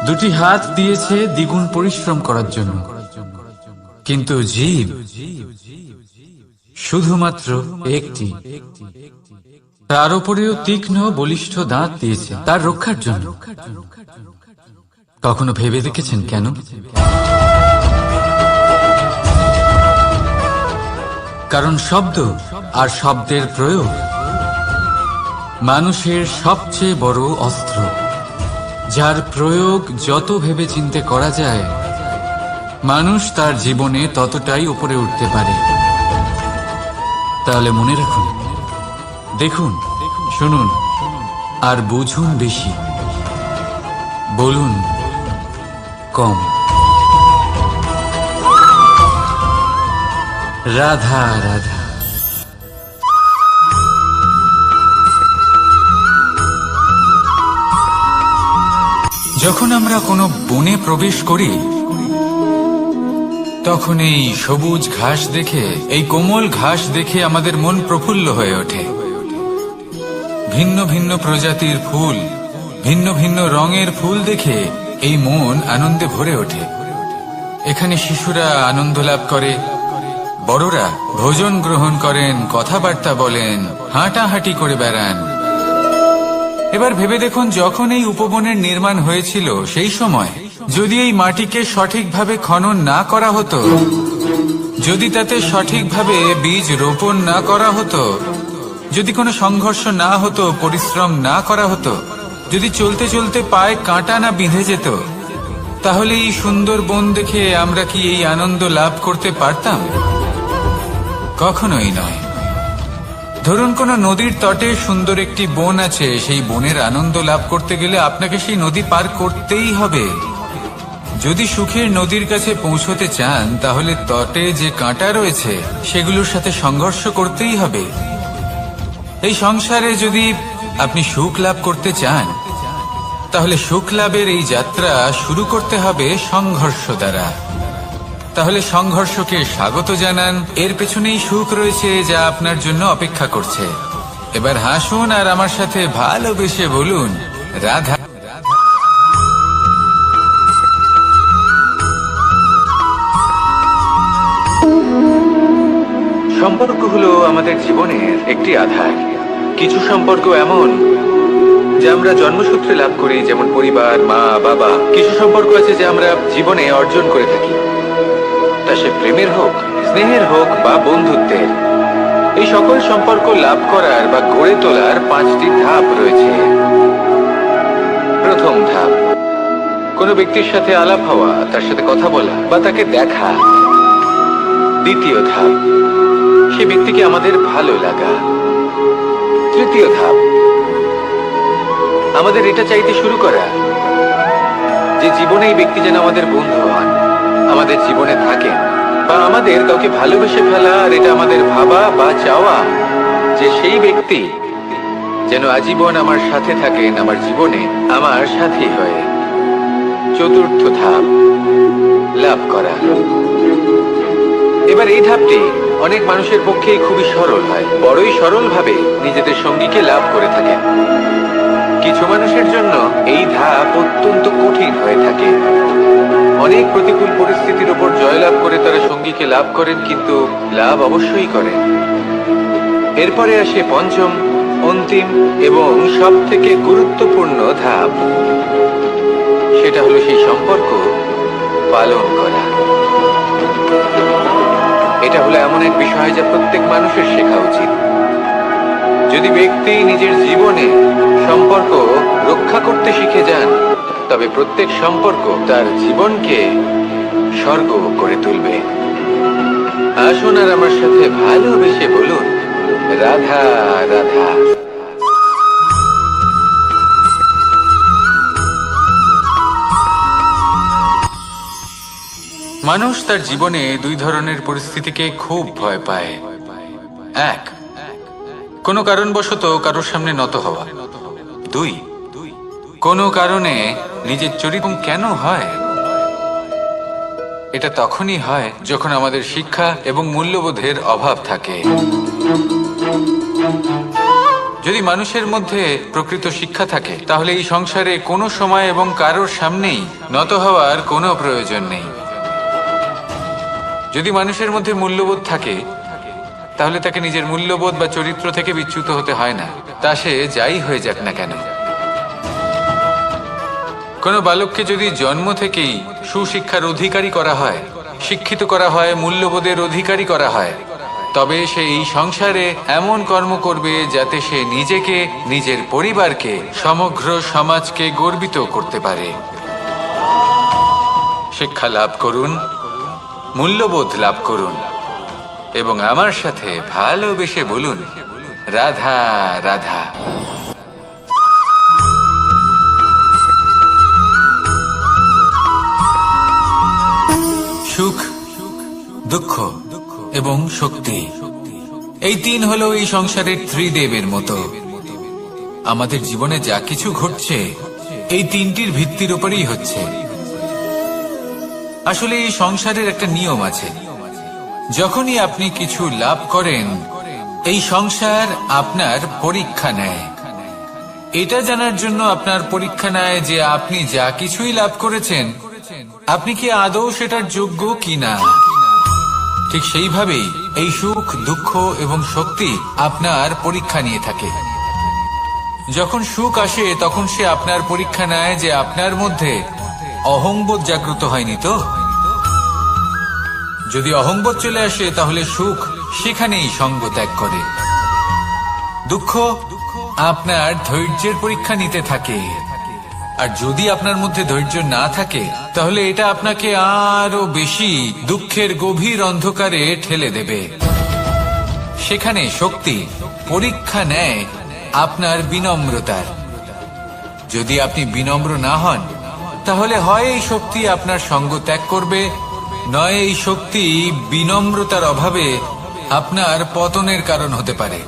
দুটি হাত দিয়েছে দ্বিগুণ পরিশ্রম করার জন্য। কিন্তু জীব শুধুমাত্র একটি। তার উপরেও তীক্ষ্ণ বলিষ্ঠ দাঁত দিয়েছে তার রক্ষার জন্য। কখনো ভেবে দেখেছেন কেন? কারণ শব্দ আর শব্দের প্রয়োগ মানুষের সবচেয়ে বড় অস্ত্র, যার প্রয়োগ যত ভেবে চিন্তে করা যায়, মানুষ তার জীবনে ততটাই উপরে উঠতে পারে। তাহলে মনে রাখুন, দেখুন, শুনুন আর বুঝুন বেশি, বলুন কম। রাধা রাধা। যখন আমরা কোনো বনে প্রবেশ করি, তখন এই সবুজ ঘাস দেখে, এই কোমল ঘাস দেখে আমাদের মন প্রফুল্ল হয়ে ওঠে। ভিন্ন ভিন্ন প্রজাতির ফুল, ভিন্ন ভিন্ন রঙের ফুল দেখে এই মন আনন্দে ভরে ওঠে। এখানে শিশুরা আনন্দ লাভ করে, বড়রা ভোজন গ্রহণ করেন, কথাবার্তা বলেন, হাঁটাহাঁটি করে বেড়ান। এবার ভেবে দেখুন, যখন এই উপবনের নির্মাণ হয়েছিল, সেই সময় যদি এই মাটিকে সঠিকভাবে খনন না করা হতো, যদি তাতে সঠিকভাবে বীজ রোপণ না করা হতো, যদি কোনো সংঘর্ষ না হতো, পরিশ্রম না করা হতো, যদি চলতে চলতে পায়ে কাঁটা না বিঁধে যেত, তাহলে এই সুন্দর বন দেখে আমরা কি এই আনন্দ লাভ করতে পারতাম? কখনোই নয়। ধরুন কোনো নদীর তটে সুন্দর একটি বন আছে, সেই বনের আনন্দ লাভ করতে গেলে আপনাকে সেই নদী পার করতেই হবে। যদি সুখের নদীর কাছে পৌঁছতে চান, তাহলে তটে যে কাঁটা রয়েছে সেগুলোর সাথে সংঘর্ষ করতেই হবে। এই সংসারে যদি আপনি সুখ লাভ করতে চান, তাহলে সুখ লাভের এই যাত্রা শুরু করতে হবে সংঘর্ষ দ্বারা। তাহলে সংঘর্ষকে স্বাগত জানান, এর পেছনেই সুখ রয়েছে যা আপনার জন্য অপেক্ষা করছে। এবার হাসুন আর আমার সাথে ভালোবেসে বলুন, রাধা। সম্পর্ক হলো আমাদের জীবনের একটি আধার। কিছু সম্পর্ক এমন যা আমরা জন্মসূত্রে লাভ করি, যেমন পরিবার, মা, বাবা। কিছু সম্পর্ক আছে যা আমরা জীবনে অর্জন করে থাকি, তা সে প্রেমের হোক, স্নেহের হোক বা বন্ধুত্বের। এই সকল সম্পর্ক লাভ করার বা গড়ে তোলার 5টি ধাপ রয়েছে। প্রথম ধাপ, কোনো ব্যক্তির সাথে আলাপ হওয়া, তার সাথে কথা বলা বা তাকে দেখা। দ্বিতীয় ধাপ, সে ব্যক্তিকে আমাদের ভালো লাগা। তৃতীয় ধাপ, আমাদের এটা চাইতে শুরু করা যে জীবনে এই ব্যক্তি যেন আমাদের বন্ধু হন, আমাদের জীবনে থাকেন, বা আমাদের কাউকে ভালোবেসে ফেলা। আর এটা আমাদের ভাবা বা চাওয়া যে সেই ব্যক্তি যেন আজীবন আমার সাথে থাকেন, আমার জীবনে আমার সাথী হয়ে। চতুর্থ ধাপ, লাভ করা। এবার এই ধাপটি অনেক মানুষের পক্ষেই খুবই সরল হয়, বড়ই সরলভাবে নিজেদের সঙ্গীকে লাভ করে থাকেন। কিছু মানুষের জন্য এই ধাপ অত্যন্ত কঠিন হয়ে থাকে। অনেক প্রতিকূল পরিস্থিতির উপর জয়লাভ করে তারা সঙ্গীকে লাভ করেন, কিন্তু লাভ অবশ্যই করেন। এরপরে আসে পঞ্চম, অন্তিম এবং সব থেকে গুরুত্বপূর্ণ ধাপ। সেটা হলো সেই সম্পর্ক পালন করা। এটা হলো এমন এক বিষয় যা প্রত্যেক মানুষের শেখা উচিত। যদি ব্যক্তি নিজের জীবনে সম্পর্ক রক্ষা করতে শিখে যান, তবে প্রত্যেক সম্পর্ক তার জীবনকে স্বর্গ করে তুলবে। আসুন আর আমার সাথে ভালোবেসে বলুন, রাধা রাধা। মানুষ তার জীবনে দুই ধরনের পরিস্থিতিকে খুব ভয় পায়। এক, কোনো কারণবশত কারোর সামনে নত হওয়া। দুই, কোনো কারণে নিজের চরিত্র। কেন হয়? এটা তখনই হয় যখন আমাদের শিক্ষা এবং মূল্যবোধের অভাব থাকে। যদি মানুষের মধ্যে প্রকৃত শিক্ষা থাকে, তাহলে এই সংসারে কোনো সময় এবং কারোর সামনেই নত হওয়ার কোনো প্রয়োজন নেই। যদি মানুষের মধ্যে মূল্যবোধ থাকে, তাহলে তাকে নিজের মূল্যবোধ বা চরিত্র থেকে বিচ্যুত হতে হয় না, তা সে যাই হয়ে যাক না কেন। কোনো বালককে যদি জন্ম থেকেই সুশিক্ষার অধিকারী করা হয়, শিক্ষিত করা হয়, মূল্যবোধের অধিকারী করা হয়, তবে সে এই সংসারে এমন কর্ম করবে যাতে সে নিজেকে, নিজের পরিবারকে, সমগ্র সমাজকে গর্বিত করতে পারে। শিক্ষা লাভ করুন, মূল্যবোধ লাভ করুন এবং আমার সাথে ভালোবেসে বলুন, রাধা রাধা। সুখ, দুঃখ এবং শক্তি, এই তিন হলো এই সংসারের ত্রিদেবের মতো। আমাদের জীবনে যা কিছু ঘটছে এই তিনটির ভিত্তির উপরেই হচ্ছে। আসলে এই সংসারের একটা নিয়ম আছে, যখনই আপনি কিছু লাভ করেন, এই সংসার আপনার পরীক্ষা নেয়। এটা জানার জন্য আপনার পরীক্ষা নেয় যে আপনি যা কিছুই লাভ করেছেন, আপনি কি আদৌ সেটার যোগ্য কিনা। ঠিক সেইভাবেই এই সুখ, দুঃখ এবং শক্তি আপনার পরীক্ষা নিয়ে থাকে। যখন সুখ আসে, তখন সে আপনার পরীক্ষা নেয় যে আপনার মধ্যে অহংবোধ জাগ্রত হয়নি তো। যদি অহংবোধ চলে আসে, তাহলে সুখ সেখানেই সঙ্গ ত্যাগ করে। দুঃখ আপনার ধৈর্যের পরীক্ষা নিতে থাকে, আর যদি আপনার মধ্যে ধৈর্য না থাকে, তাহলে এটা আপনাকে আরো বেশি দুঃখের গভীর অন্ধকারে ঠেলে দেবে। সেখানে শক্তি পরীক্ষা নেয় আপনার বিনম্রতার। যদি আপনি বিনম্র না হন, তাহলে হয় এই শক্তি আপনার সঙ্গ ত্যাগ করবে, নয় এই শক্তি বিনম্রতার অভাবে আপনার পতনের কারণ হতে পারে।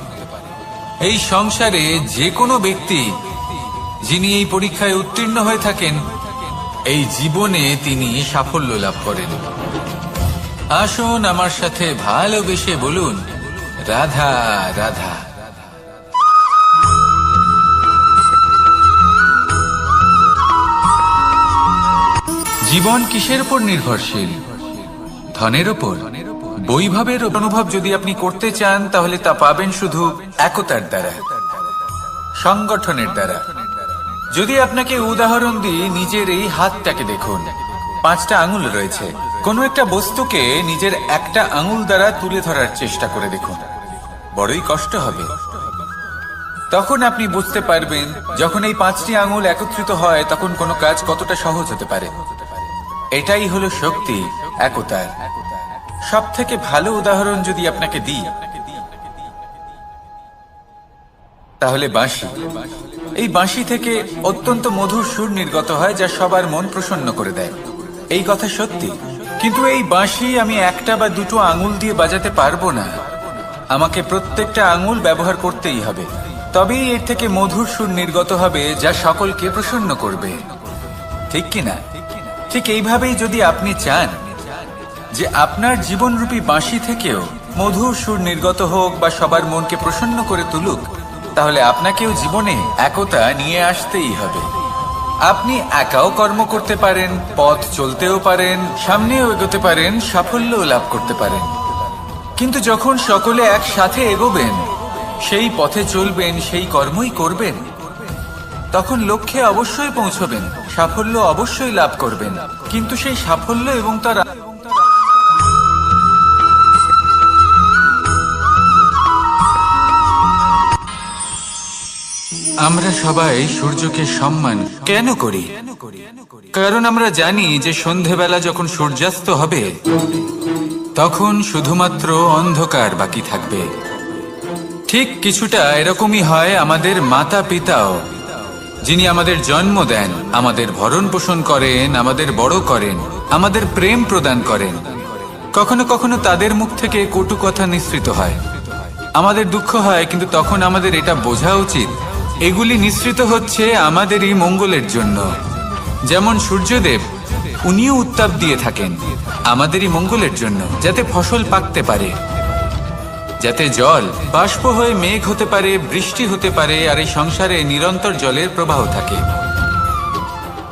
এই সংসারে যে কোনো ব্যক্তি যিনি এই পরীক্ষায় উত্তীর্ণ হয়ে থাকেন, এই জীবনে তিনি সাফল্য লাভ করেন। আসুন আমার সাথে ভালোবেসে বলুন, রাধা রাধা। জীবন কিসের উপর নির্ভরশীল? ধনের উপর, বৈভবের অনুভব যদি আপনি করতে চান, তাহলে তা পাবেন শুধু একতার দ্বারা। সংগঠনের দ্বারা। যদি আপনাকে উদাহরণ দিই, নিজের এই হাতটাকে দেখুন, 5টা আঙুল রয়েছে। কোনো একটা বস্তুকে নিজের একটা আঙুল দ্বারা তুলে ধরার চেষ্টা করে দেখুন, বড়ই কষ্ট হবে। তখন আপনি বুঝতে পারবেন যখন এই 5টি আঙুল একত্রিত হয় তখন কোনো কাজ কতটা সহজ হতে পারে। এটাই হলো শক্তি, একতার। সব থেকে ভালো উদাহরণ যদি আপনাকে দিই তাহলে বাঁশি। এই বাঁশি থেকে অত্যন্ত মধুর সুর নির্গত হয় যা সবার মন প্রসন্ন করে দেয়। এই কথা সত্যি, কিন্তু এই বাঁশি আমি একটা বা দুটো আঙুল দিয়ে বাজাতে পারবো না। আমাকে প্রত্যেকটা আঙুল ব্যবহার করতেই হবে, তবেই এর থেকে মধুর সুর নির্গত হবে যা সকলকে প্রসন্ন করবে, ঠিক কিনা? ঠিক এইভাবেই যদি আপনি চান যে আপনার জীবনরূপী বাঁশি থেকেও মধুর সুর নির্গত হোক বা সবার মনকে প্রসন্ন করে তুলুক, তাহলে আপনাকেও জীবনে একতা নিয়ে আসতেই হবে। আপনি একাও কর্ম করতে পারেন, পথ চলতেও পারেন, সামনেও এগোতে পারেন, সাফল্যও লাভ করতে পারেন। কিন্তু যখন সকলে একসাথে এগোবেন, সেই পথে চলবেন, সেই কর্মই করবেন, তখন লক্ষ্যে অবশ্যই পৌঁছবেন, সাফল্য অবশ্যই লাভ করবেন। কিন্তু সেই সাফল্য এবং তার আমরা সবাই সূর্যকে সম্মান কেন করি? কারণ আমরা জানি যে সন্ধেবেলা যখন সূর্যাস্ত হবে তখন শুধুমাত্র অন্ধকার বাকি থাকবে। ঠিক কিছুটা এরকমই হয় আমাদের মাতা পিতাও, যিনি আমাদের জন্ম দেন, আমাদের ভরণ পোষণ করেন, আমাদের বড় করেন, আমাদের প্রেম প্রদান করেন। কখনো কখনো তাদের মুখ থেকে কটু কথা নিঃসৃত হয়, আমাদের দুঃখ হয়, কিন্তু তখন আমাদের এটা বোঝা উচিত এগুলি নিঃসৃত হচ্ছে আমাদেরই মঙ্গলের জন্য। যেমন সূর্যদেব, উনিও উত্তাপ দিয়ে থাকেন আমাদেরই মঙ্গলের জন্য, যাতে ফসল পাকতে পারে, যাতে জল বাষ্প হয়ে মেঘ হতে পারে, বৃষ্টি হতে পারে, আর এই সংসারে নিরন্তর জলের প্রবাহ থাকে।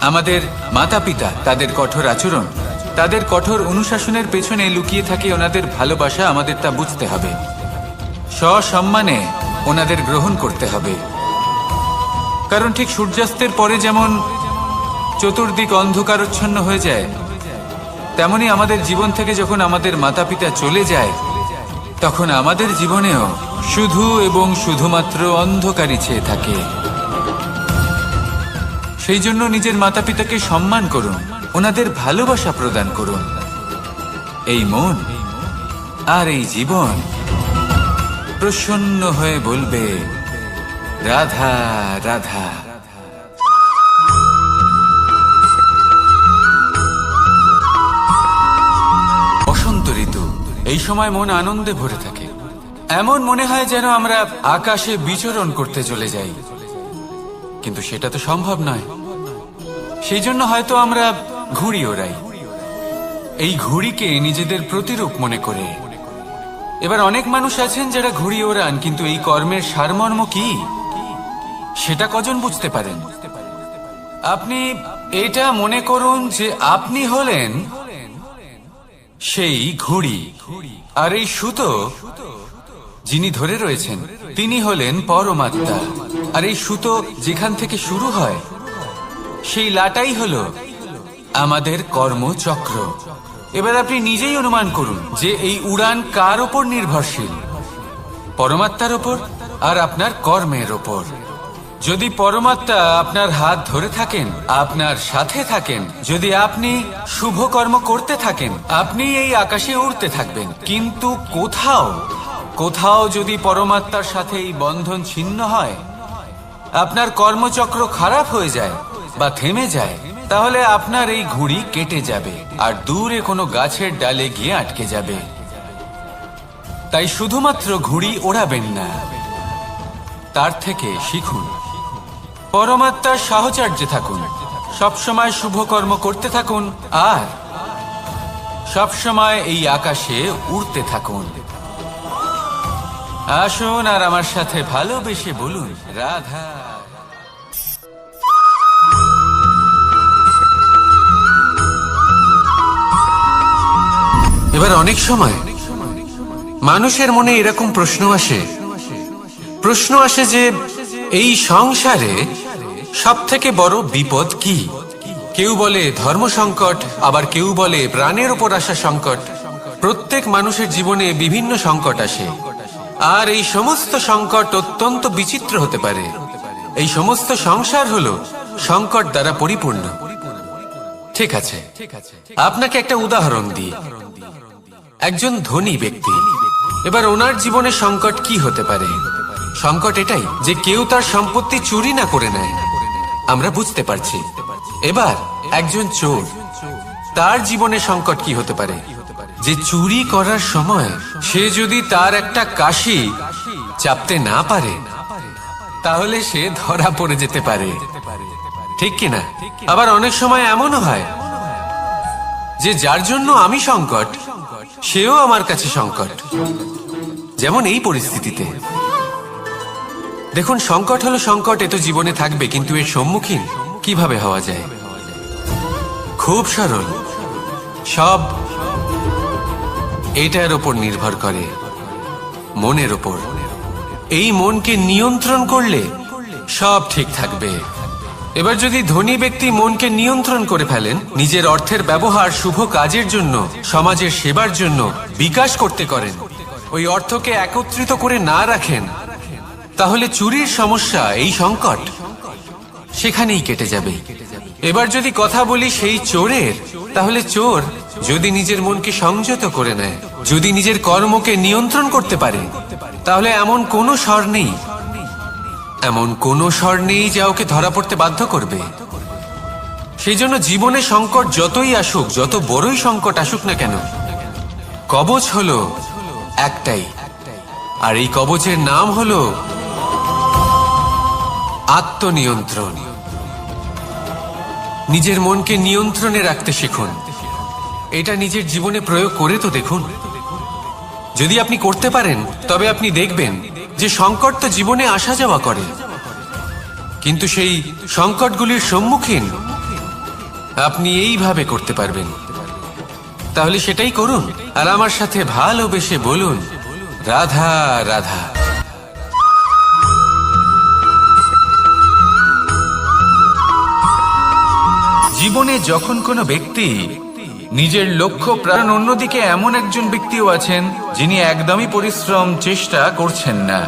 আমাদের মাতা পিতা, তাদের কঠোর আচরণ, তাদের কঠোর অনুশাসনের পেছনে লুকিয়ে থাকে ওনাদের ভালোবাসা। আমাদের তা বুঝতে হবে, সসম্মানে ওনাদের গ্রহণ করতে হবে। কারণ ঠিক সূর্যাস্তের পরে যেমন চতুর্দিক অন্ধকারচ্ছন্ন হয়ে যায়, তেমনি আমাদের জীবন থেকে যখন আমাদের মাতা পিতা চলে যায় তখন আমাদের জীবনেও শুধু এবং শুধুমাত্র অন্ধকারই ছেয়ে থাকে। সেই জন্য নিজের মাতা পিতাকে সম্মান করুন, ওনাদের ভালোবাসা প্রদান করুন। এই মন আর এই জীবন প্রসন্ন হয়ে বলবে, রাধা রাধা। বসন্ত ঋতু, এই সময় মন আনন্দে ভরে থাকে। এমন মনে হয় যেন আমরা আকাশে বিচরণ করতে চলে যাই, কিন্তু সেটা তো সম্ভব নয়। সেই জন্য হয়তো আমরা ঘুড়ি ওড়াই, এই ঘুড়িকে নিজেদের প্রতিরূপ মনে করে। এবার অনেক মানুষ আছেন যারা ঘুড়ি ওড়ান, কিন্তু এই কর্মের সারমর্ম কি সেটা কজন বুঝতে পারেন? আপনি এটা মনে করুন যে আপনি হলেন সেই ঘুড়ি, আর এই সুতো যিনি ধরে রয়েছেন তিনি হলেন পরমাত্মা। আর এই সুতো যেখান থেকে শুরু হয় সেই লাটাই হলো আমাদের কর্মচক্র। এবার আপনি নিজেই অনুমান করুন যে এই উড়ান কার ওপর নির্ভরশীল, পরমাত্মার ওপর আর আপনার কর্মের ওপর। যদি পরমাত্মা আপনার হাত ধরে থাকেন, আপনার সাথে থাকেন, যদি আপনি শুভ কর্ম করতে থাকেন, আপনি এই আকাশে উড়তে থাকবেন। কিন্তু কোথাও কোথাও যদি পরমাত্মার সাথে এই বন্ধন ছিন্ন হয়, আপনার কর্মচক্র খারাপ হয়ে যায় বা থেমে যায়, তাহলে আপনার এই ঘুড়ি কেটে যাবে আর দূরে কোনো গাছের ডালে গিয়ে আটকে যাবে। তাই শুধুমাত্র ঘুড়ি ওড়াবেন না, তার থেকে শিখুন, পরমাত্মার সাহচর্যে থাকুন, সবসময় শুভ কর্ম করতে থাকুন আর সবসময় এই আকাশে উড়তে থাকুন। আসুন আর আমার সাথে ভালোবেসে বলুন, রাধা। এবার অনেক সময় মানুষের মনে এরকম প্রশ্ন আসে যে এই সংসারে সবথেকে বড় বিপদ কি? কেউ বলে ধর্ম সংকট, আবার কেউ বলে প্রাণের উপর আসা সংকট। প্রত্যেক মানুষের জীবনে বিভিন্ন সংকট আসে, আর এই সমস্ত সংকট অত্যন্ত বিচিত্র হতে পারে। এই সমস্ত সংসার হলো সংকট দ্বারা পরিপূর্ণ। ঠিক আছে, আপনাকে একটা উদাহরণ দিই। একজন ধনী ব্যক্তি, এবার ওনার জীবনে সংকট কি হতে পারে? সংকট এটাই যে কেউ তার সম্পত্তি চুরি না করে নেয়, আমরা বুঝতে পারছি। এবার একজন চোর, তার জীবনে সংকট কি হতে পারে? যে চুরি করার সময় সে যদি তার একটা কাশি চাপতে না পারে, তাহলে সে ধরা পড়ে যেতে পারে, ঠিক কিনা? আবার অনেক সময় এমনও হয় যে যার জন্য আমি সংকট, সেও আমার কাছে সংকট। যেমন এই পরিস্থিতিতে দেখুন, সংকট হলো সংকট, এ তো জীবনে থাকবে, কিন্তু এর সম্মুখীন কিভাবে হওয়া যায়? খুব সরল। সব এটার ওপর নির্ভর করে, মনের ওপর। এই মনকে নিয়ন্ত্রণ করলে সব ঠিক থাকবে। এবার যদি ধনী ব্যক্তি মনকে নিয়ন্ত্রণ করে ফেলেন, নিজের অর্থের ব্যবহার শুভ কাজের জন্য, সমাজের সেবার জন্য বিকাশ করতে করেন, ওই অর্থকে একত্রিত করে না রাখেন, তাহলে চুরির সমস্যা, এই সংকট সেখানেই কেটে যাবে। এবার যদি কথা বলি সেই চোরের, তাহলে চোর যদি নিজের মনকে সংযত করে নেয়, যদি নিজের কর্মকে নিয়ন্ত্রণ করতে পারে, তাহলে এমন কোনো স্বর নেই, এমন কোনো স্বর নেই যা ওকে ধরা পড়তে বাধ্য করবে। সেই জন্য জীবনে সংকট যতই আসুক, যত বড়ই সংকট আসুক না কেন, কবচ হলো একটাই, আর এই কবচের নাম হলো আত্মনিয়ন্ত্রণ। নিজের মনকে নিয়ন্ত্রণে রাখতে শিখুন। এটা নিজের জীবনে প্রয়োগ করে তো দেখুন। যদি আপনি করতে পারেন, তবে আপনি দেখবেন যে সংকট তো জীবনে আসা যাওয়া করে, কিন্তু সেই সংকটগুলির সম্মুখীন আপনি এইভাবে করতে পারবেন। তাহলে সেটাই করুন, আর আমার সাথে ভালোবেসে বলুন, রাধা রাধা। জীবনে যখন কোনো ব্যক্তি নিজের লক্ষ্য প্রাণ, অন্যদিকে এমন একজন ব্যক্তিও আছেন যিনি একদমই পরিশ্রম চেষ্টা করছেন না।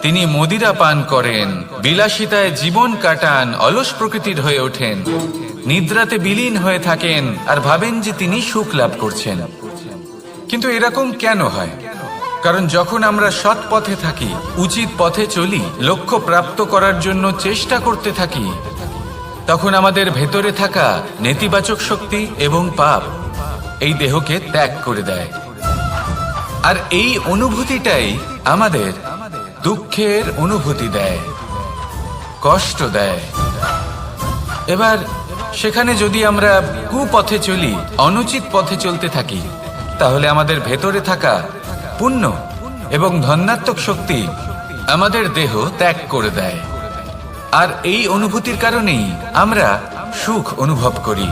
তিনি মদিরা পান করেন, বিলাসিতায় জীবন কাটান, অলস প্রকৃতির হয়ে ওঠেন, নিদ্রাতে বিলীন হয়ে থাকেন আর ভাবেন যে তিনি সুখ লাভ করছেন। কিন্তু এরকম কেন হয়? কারণ যখন আমরা সৎ পথে থাকি, উচিত পথে চলি, লক্ষ্য প্রাপ্ত করার জন্য চেষ্টা করতে থাকি, তখন আমাদের ভেতরে থাকা নেতিবাচক শক্তি এবং পাপ এই দেহকে ত্যাগ করে দেয়। আর এই অনুভূতিটাই আমাদের দুঃখের অনুভূতি দেয়, কষ্ট দেয়। এবার সেখানে যদি আমরা কুপথে চলি, অনুচিত পথে চলতে থাকি, তাহলে আমাদের ভেতরে থাকা পুণ্য এবং ধনাত্মক শক্তি আমাদের দেহ ত্যাগ করে দেয়। আর এই অনুভূতির কারণেই আমরা সুখ অনুভব করি।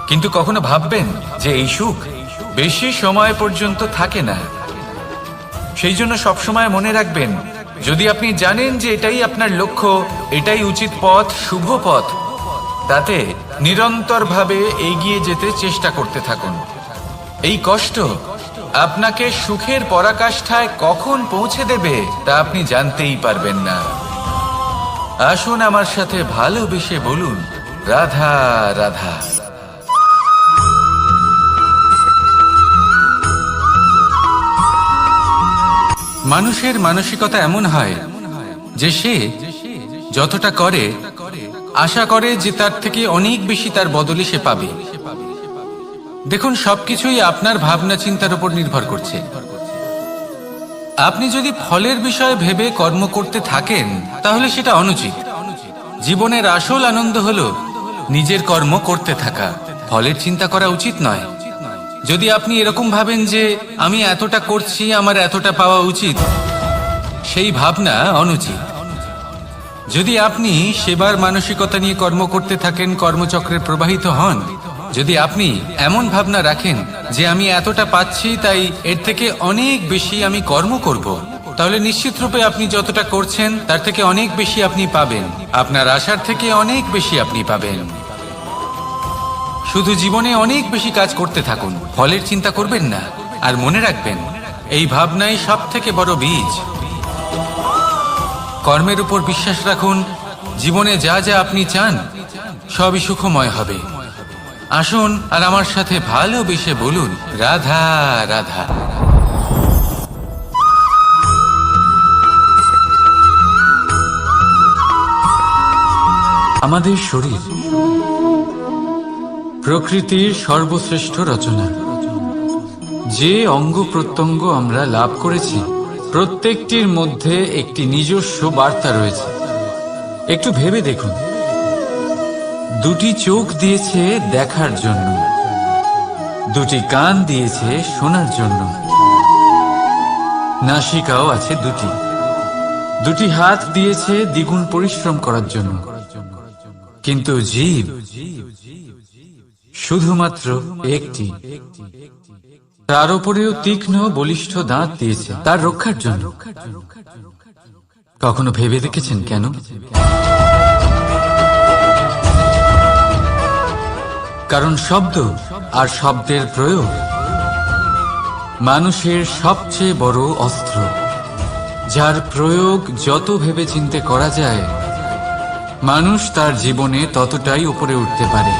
কিন্তু কখনো ভাববেন যে এই সুখ বেশি সময় পর্যন্ত থাকে না। সেই জন্য সবসময় মনে রাখবেন, যদি আপনি জানেন যে এটাই আপনার লক্ষ্য, এটাই উচিত পথ, শুভ পথ, তাতে নিরন্তরভাবে এগিয়ে যেতে চেষ্টা করতে থাকুন। এই কষ্ট আপনাকে সুখের পরাকাষ্ঠায় কখন পৌঁছে দেবে তা আপনি জানতেই পারবেন না। আসুন আমার সাথে ভালোবেসে বলুন, রাধা রাধা। মানুষের মানসিকতা এমন হয় যে সে যতটা করে আশা করে যে তার থেকে অনেক বেশি তার বদলে সে পাবে। দেখুন, সবকিছুই আপনার ভাবনা চিন্তার উপর নির্ভর করছে। আপনি যদি ফলের বিষয়ে ভেবে কর্ম করতে থাকেন, তাহলে সেটা অনুচিত। জীবনের আসল আনন্দ হলো নিজের কর্ম করতে থাকা, ফলের চিন্তা করা উচিত নয়। যদি আপনি এরকম ভাবেন যে আমি এতটা করছি, আমার এতটা পাওয়া উচিত, সেই ভাবনা অনুচিত। যদি আপনি সেবার মানসিকতা নিয়ে কর্ম করতে থাকেন, কর্মচক্রে প্রবাহিত হন, যদি আপনি এমন ভাবনা রাখেন যে আমি এতটা পাচ্ছি, তাই এর থেকে অনেক বেশি আমি কর্ম করব, তাহলে নিশ্চিত রূপে আপনি যতটা করছেন তার থেকে অনেক বেশি আপনি পাবেন। আপনার আশার থেকে অনেক বেশি আপনি পাবেন। শুধু জীবনে অনেক বেশি কাজ করতে থাকুন, ফলের চিন্তা করবেন না। আর মনে রাখবেন, এই ভাবনাই সব থেকে বড় বীজ। কর্মের উপর বিশ্বাস রাখুন। জীবনে যা যা আপনি চান সবই সুখময় হবে। আসুন আর আমার সাথে ভালোবেসে বলুন, রাধা রাধা। আমাদের শরীর প্রকৃতির সর্বশ্রেষ্ঠ রচনা। যে অঙ্গ প্রত্যঙ্গ আমরা লাভ করেছি প্রত্যেকটির মধ্যে একটি নিজস্ব বার্তা রয়েছে। একটু ভেবে দেখুন, দুটি চোখ দিয়েছে দেখার জন্য, দুটি কান দিয়েছে শোনার জন্য, নাসিকাও আছে দুটি, দুটি হাত দিয়েছে দ্বিগুণ পরিশ্রম করার জন্য। কিন্তু জীব শুধুমাত্র একটি। তার উপরেও তীক্ষ্ণ বলিষ্ঠ দাঁত দিয়েছে তার রক্ষার জন্য। কখনো ভেবে দেখেছেন কেন? কারণ শব্দ আর শব্দের প্রয়োগ মানুষের সবচেয়ে বড় অস্ত্র, যার প্রয়োগ যত ভেবেচিন্তে করা যায় মানুষ তার জীবনে ততটাই উপরে উঠতে পারে।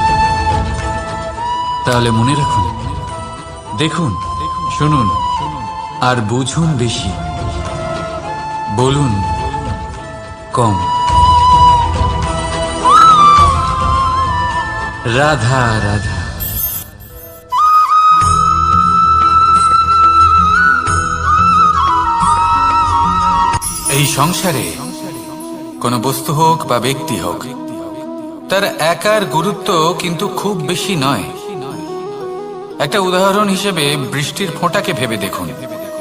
তাহলে মনে রাখুন, দেখুন, শুনুন আর বুঝুন বেশি, বলুন কম। রাধা রাধা। এই সংসারে কোনো বস্তু হোক বা ব্যক্তি হোক, তার একার গুরুত্ব কিন্তু খুব বেশি নয়। একটা উদাহরণ হিসেবে বৃষ্টির ফোঁটাকে ভেবে দেখুন।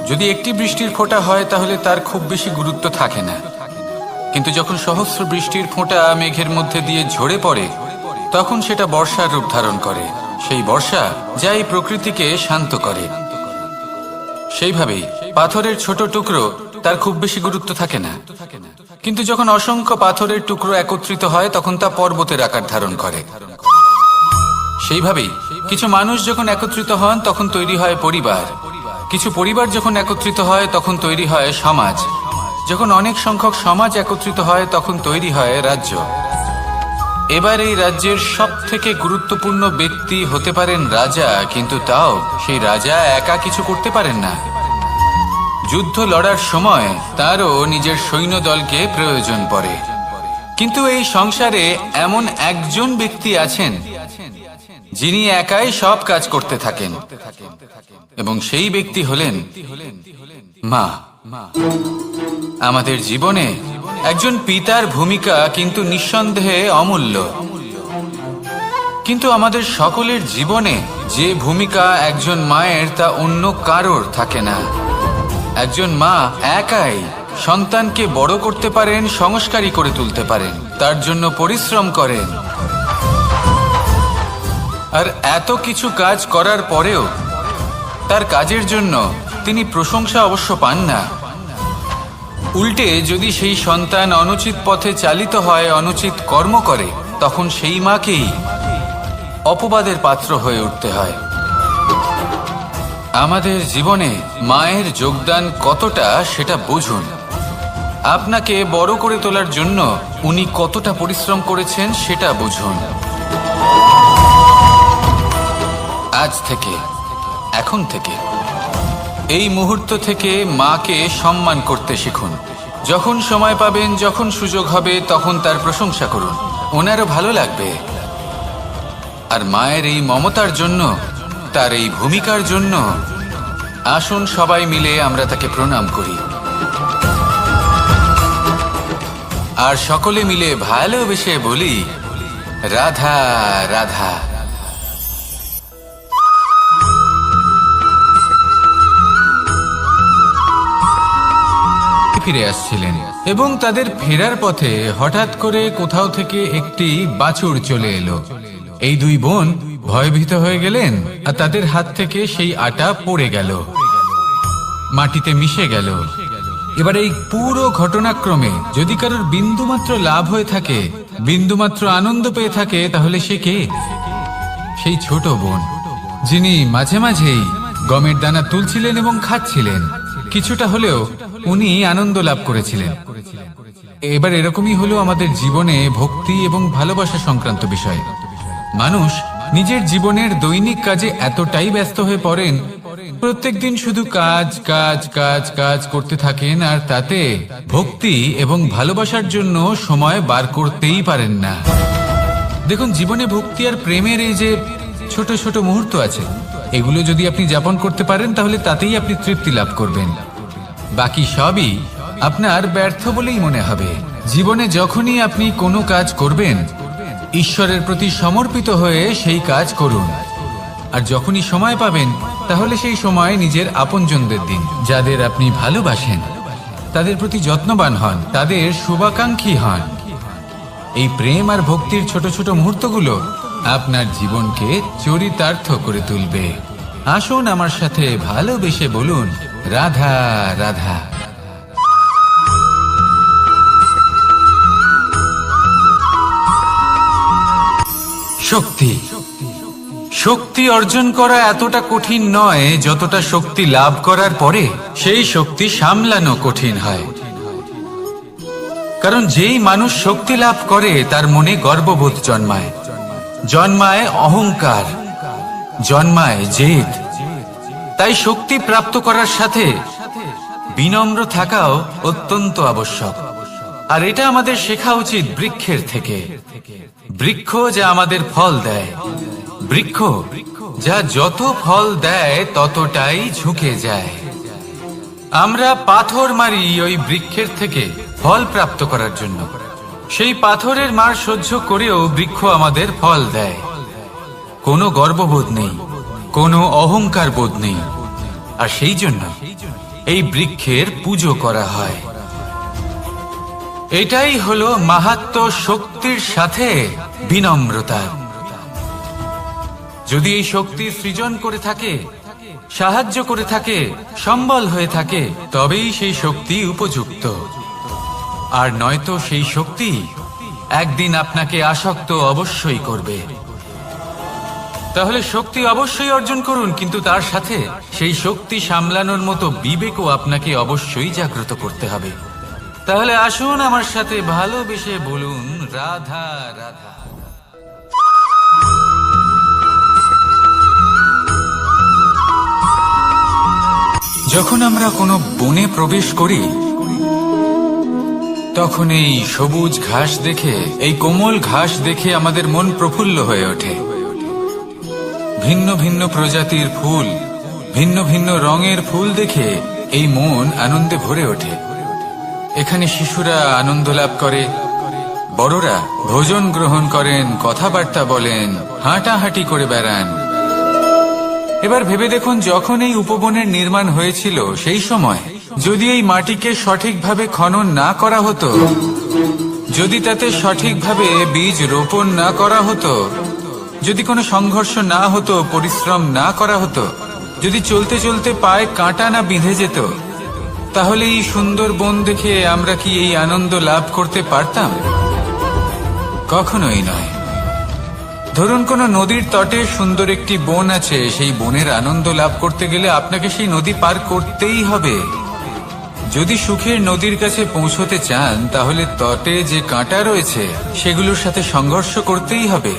যদি একটি বৃষ্টির ফোঁটা হয় তাহলে তার খুব বেশি গুরুত্ব থাকে না, কিন্তু যখন সহস্র বৃষ্টির ফোঁটা মেঘের মধ্যে দিয়ে ঝরে পড়ে তখন সেটা বর্ষার রূপ ধারণ করে। সেই বর্ষা যা এই প্রকৃতিকে শান্ত করে। সেইভাবেই পাথরের ছোট টুকরো, তার খুব বেশি গুরুত্ব থাকে না, কিন্তু যখন অসংখ্য পাথরের টুকরো একত্রিত হয় তখন তা পর্বতের আকার ধারণ করে। সেইভাবেই কিছু মানুষ যখন একত্রিত হন তখন তৈরি হয় পরিবার, কিছু পরিবার যখন একত্রিত হয় তখন তৈরি হয় সমাজ, যখন অনেক সংখ্যক সমাজ একত্রিত হয় তখন তৈরি হয় রাজ্য। এবার এই রাজ্যের সব থেকে গুরুত্বপূর্ণ ব্যক্তি হতে পারেন রাজা, কিন্তু তাও সেই রাজা একা কিছু করতে পারেন না। যুদ্ধ লড়ার সময় তারও নিজের সৈন্যদলকে প্রয়োজন পড়ে। কিন্তু এই সংসারে এমন একজন ব্যক্তি আছেন যিনি একাই সব কাজ করতে থাকেন, এবং সেই ব্যক্তি হলেন মা। আমাদের জীবনে একজন পিতার ভূমিকা কিন্তু নিঃসন্দেহে অমূল্য, কিন্তু আমাদের সকলের জীবনে যে ভূমিকা একজন মায়ের তা অন্য কারোর থাকে না। একজন মা একাই সন্তানকে বড় করতে পারেন, সংস্কারী করে তুলতে পারেন, তার জন্য পরিশ্রম করেন। আর এত কিছু কাজ করার পরেও তার কাজের জন্য তিনি প্রশংসা অবশ্য পান না। উল্টে যদি সেই সন্তান অনুচিত পথে চালিত হয়, অনুচিত কর্ম করে, তখন সেই মাকেই অপবাদের পাত্র হয়ে উঠতে হয়। আমাদের জীবনে মায়ের যোগদান কতটা সেটা বুঝুন। আপনাকে বড় করে তোলার জন্য উনি কতটা পরিশ্রম করেছেন সেটা বুঝুন। আজ থেকে, এখন থেকে, এই মুহূর্ত থেকে মাকে সম্মান করতে শিখুন। যখন সময় পাবেন, যখন সুযোগ হবে, তখন তার প্রশংসা করুন, ওনারও ভালো লাগবে। আর মায়ের এই মমতার জন্য, তার এই ভূমিকার জন্য আসুন সবাই মিলে আমরা তাকে প্রণাম করি, আর সকলে মিলে ভালোবেসে বলি, রাধা রাধা। ফিরে আসছিলেন এবং তাদের ফেরার পথে হঠাৎ করে কোথাও থেকে একটি বাছুর চলে এলো। এই দুই বোন ভয়ভীত হয়ে গেলেন, আর তাদের হাত থেকে সেই আটা পড়ে গেল, মাটিতে মিশে গেল। এবার এই পুরো ঘটনাক্রমে যদি কারোর বিন্দুমাত্র লাভ হয়ে থাকে, বিন্দুমাত্র আনন্দ পেয়ে থাকে, তাহলে সে কে? সেই ছোট বোন, যিনি মাঝে মাঝেই গমের দানা তুলছিলেন এবং খাচ্ছিলেন। কিছুটা হলেও উনি আনন্দ লাভ করেছিলেন। এবার এরকমই হলো আমাদের জীবনে ভক্তি এবং ভালোবাসা সংক্রান্ত বিষয়। মানুষ নিজের জীবনের দৈনিক কাজে এতটাই ব্যস্ত হয়ে পড়েন, প্রত্যেকদিন শুধু কাজ কাজ কাজ কাজ করতে থাকেন, আর তাতে ভক্তি এবং ভালোবাসার জন্য সময় বার করতেই পারেন না। দেখুন, জীবনে ভক্তি আর প্রেমের এই যে ছোট ছোট মুহূর্ত আছে, এগুলো যদি আপনি যাপন করতে পারেন তাহলে তাতেই আপনি তৃপ্তি লাভ করবেন। বাকি সবই আপনার ব্যর্থ বলেই মনে হবে। জীবনে যখনই আপনি কোনো কাজ করবেন, ঈশ্বরের প্রতি সমর্পিত হয়ে সেই কাজ করুন। আর যখনই সময় পাবেন, তাহলে সেই সময় নিজের আপনজনদের দিন। যাদের আপনি ভালোবাসেন তাদের প্রতি যত্নবান হন, তাদের শুভাকাঙ্ক্ষী হন। এই প্রেম আর ভক্তির ছোট ছোট মুহূর্তগুলো আপনার জীবনকে চরিতার্থ করে তুলবে। আসুন আমার সাথে ভালোবেসে বলুন, রাধা রাধা। শক্তি শক্তি অর্জন করা এতটা কঠিন নয় যতটা শক্তি লাভ করার পরে সেই শক্তি সামলানো কঠিন হয়। কারণ যেই মানুষ শক্তি লাভ করে তার মনে গর্ববোধ জন্মায়, জন্মায় অহংকার, জন্মায় জেদ। তাই শক্তি প্রাপ্ত করার সাথে বিনম্র থাকাও অত্যন্ত আবশ্যক। আর এটা আমাদের শেখা উচিত বৃক্ষের থেকে। বৃক্ষ যা আমাদের ফল দেয়, বৃক্ষ যা যত ফল দেয় ততটাই ঝুঁকে যায়। আমরা পাথর মারি ওই বৃক্ষের থেকে ফল প্রাপ্ত করার জন্য। সেই পাথরের মার সহ্য করেও বৃক্ষ আমাদের ফল দেয়। কোনো গর্ববোধ নেই, কোনো অহংকার বোধ নেই। আর সেই জন্য এই বৃক্ষের পুজো করা হয়। এটাই হলো মাহাত্ম্য শক্তির সাথে বিনম্রতা। যদি এই শক্তি সৃজন করে থাকে, সাহায্য করে থাকে, সম্বল হয়ে থাকে, তবেই সেই শক্তি উপযুক্ত। আর নয়তো সেই শক্তি একদিন আপনাকে আসক্ত অবশ্যই করবে। তাহলে শক্তি অবশ্যই অর্জন করুন, কিন্তু তার সাথে সেই শক্তি সামলানোর মতো বিবেকও আপনাকে অবশ্যই জাগ্রত করতে হবে। তাহলে আসুন আমার সাথে ভালোবেসে বলুন, রাধা রাধা। যখন আমরা কোনো বনে প্রবেশ করি, তখন এই সবুজ ঘাস দেখে, এই কোমল ঘাস দেখে আমাদের মন প্রফুল্ল হয়ে ওঠে। ভিন্ন ভিন্ন প্রজাতির ফুল, ভিন্ন ভিন্ন রঙের ফুল দেখে এই মন আনন্দে ভরে ওঠে। এখানে শিশুরা আনন্দ লাভ করে, বড়রা ভোজন গ্রহণ করেন, কথাবার্তা বলেন, হাঁটাহাঁটি করে বেড়ান। এবার ভেবে দেখুন, যখন এই উপবনের নির্মাণ হয়েছিল সেই সময় যদি এই মাটিকে সঠিকভাবে খনন না করা হতো, যদি তাতে সঠিকভাবে বীজ রোপণ না করা হতো, যদি কোনো সংঘর্ষ না হতো, পরিশ্রম না করা হতো, যদি চলতে চলতে পায়ে কাঁটা না বিঁধে যেত, তাহলে এই সুন্দর বন দেখে আমরা কি এই আনন্দ লাভ করতে পারতাম? কখনোই নয়। ধরুন কোনো নদীর তটে সুন্দর একটি বন আছে, সেই বনের আনন্দ লাভ করতে গেলে আপনাকে সেই নদী পার করতেই হবে। যদি সুখের নদীর কাছে পৌঁছতে চান, তাহলে তটে যে কাঁটা রয়েছে সেগুলোর সাথে সংঘর্ষ করতেই হবে।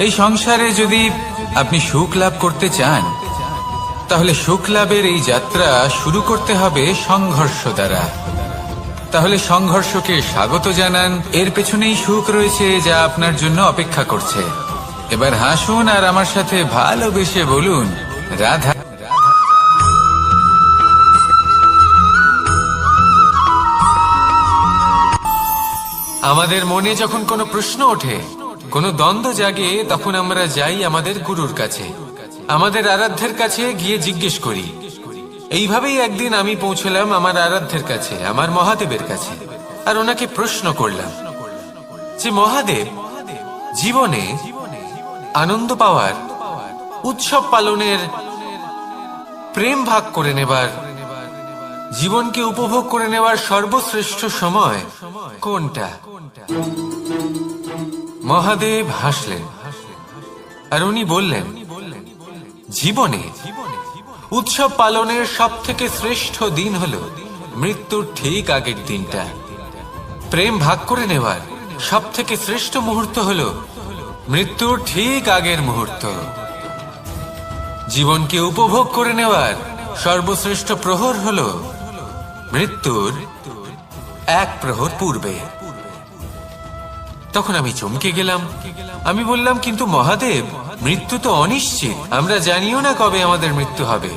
এই সংসারে যদি আপনি সুখ লাভ করতে চান, তাহলে সুখ লাভের এই যাত্রা শুরু করতে হবে সংঘর্ষ দ্বারা। তাহলে সংঘর্ষকে স্বাগত জানান, এর পেছনেই সুখ রয়েছে যা আপনার জন্য অপেক্ষা করছে। এবার হাসুন আর আমার সাথে ভালোবেসে বলুন, রাধা। আমাদের মনে যখন কোনো প্রশ্ন ওঠে, কোনো দ্বন্দ্ব জাগে, তখন আমরা যাই আমাদের গুরুর কাছে, আমাদের আরাধ্যের কাছে গিয়ে জিজ্ঞেস করি। এইভাবেই একদিন আমি পৌঁছলাম আমার আরাধ্যের কাছে, আমার মহাদেবের কাছে, আর ওনাকে প্রশ্ন করলাম যে মহাদেব, জীবনে আনন্দ পাওয়ার, উৎসব পালনের, প্রেম ভাগ করে নেবার জীবনকে উপভোগ করে নেওয়ার সর্বশ্রেষ্ঠ সময় কোনটা? মহাদেব হাসলেন আর উনি বললেন, জীবনে উৎসব পালনের সব থেকে শ্রেষ্ঠ দিন হলো মৃত্যুর ঠিক আগের দিনটা। প্রেম ভাগ করে নেওয়ার সব থেকে শ্রেষ্ঠ মুহূর্ত হলো মৃত্যুর ঠিক আগের মুহূর্ত। জীবনকে উপভোগ করে নেওয়ার সর্বশ্রেষ্ঠ প্রহর হলো মৃত্যুর এক প্রহর পূর্বে। তখন আমি চমকে গেলাম। আমি বললাম, কিন্তু মহাদেব, মৃত্যু তো অনিশ্চিত, আমরা জানিও না কবে আমাদের মৃত্যু হবে।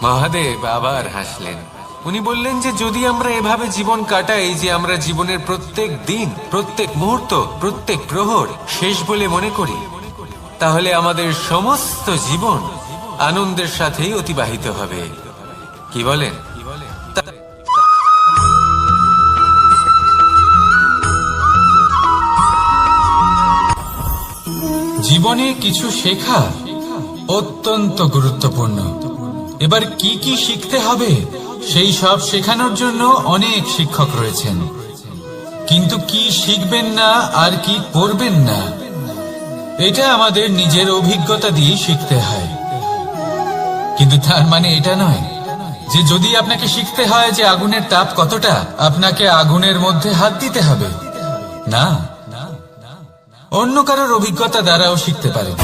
মহাদেব আবার হাসলেন। উনি বললেন যে যদি আমরা এভাবে জীবন কাটাই যে আমরা জীবনের প্রত্যেক দিন, প্রত্যেক মুহূর্ত, প্রত্যেক প্রহর শেষ বলে মনে করি, তাহলে আমাদের সমস্ত জীবন আনন্দের সাথেই অতিবাহিত হবে। কি বলেন? জীবনে কিছু শেখা অত্যন্ত গুরুত্বপূর্ণ। এবার কি কি শিখতে হবে সেই সব শেখানোর জন্য অনেক শিক্ষক রয়েছেন, কিন্তু কি শিখবেন না আর কি করবেন না এটা আমাদের নিজের অভিজ্ঞতা দিয়ে শিখতে হয়। কিন্তু তার মানে এটা নয় যে যদি আপনাকে শিখতে হয় যে আগুনের তাপ কতটা, আপনাকে আগুনের মধ্যে হাত দিতে হবে। না, অন্য কারোর অভিজ্ঞতা দ্বারাও শিখতে পারেন।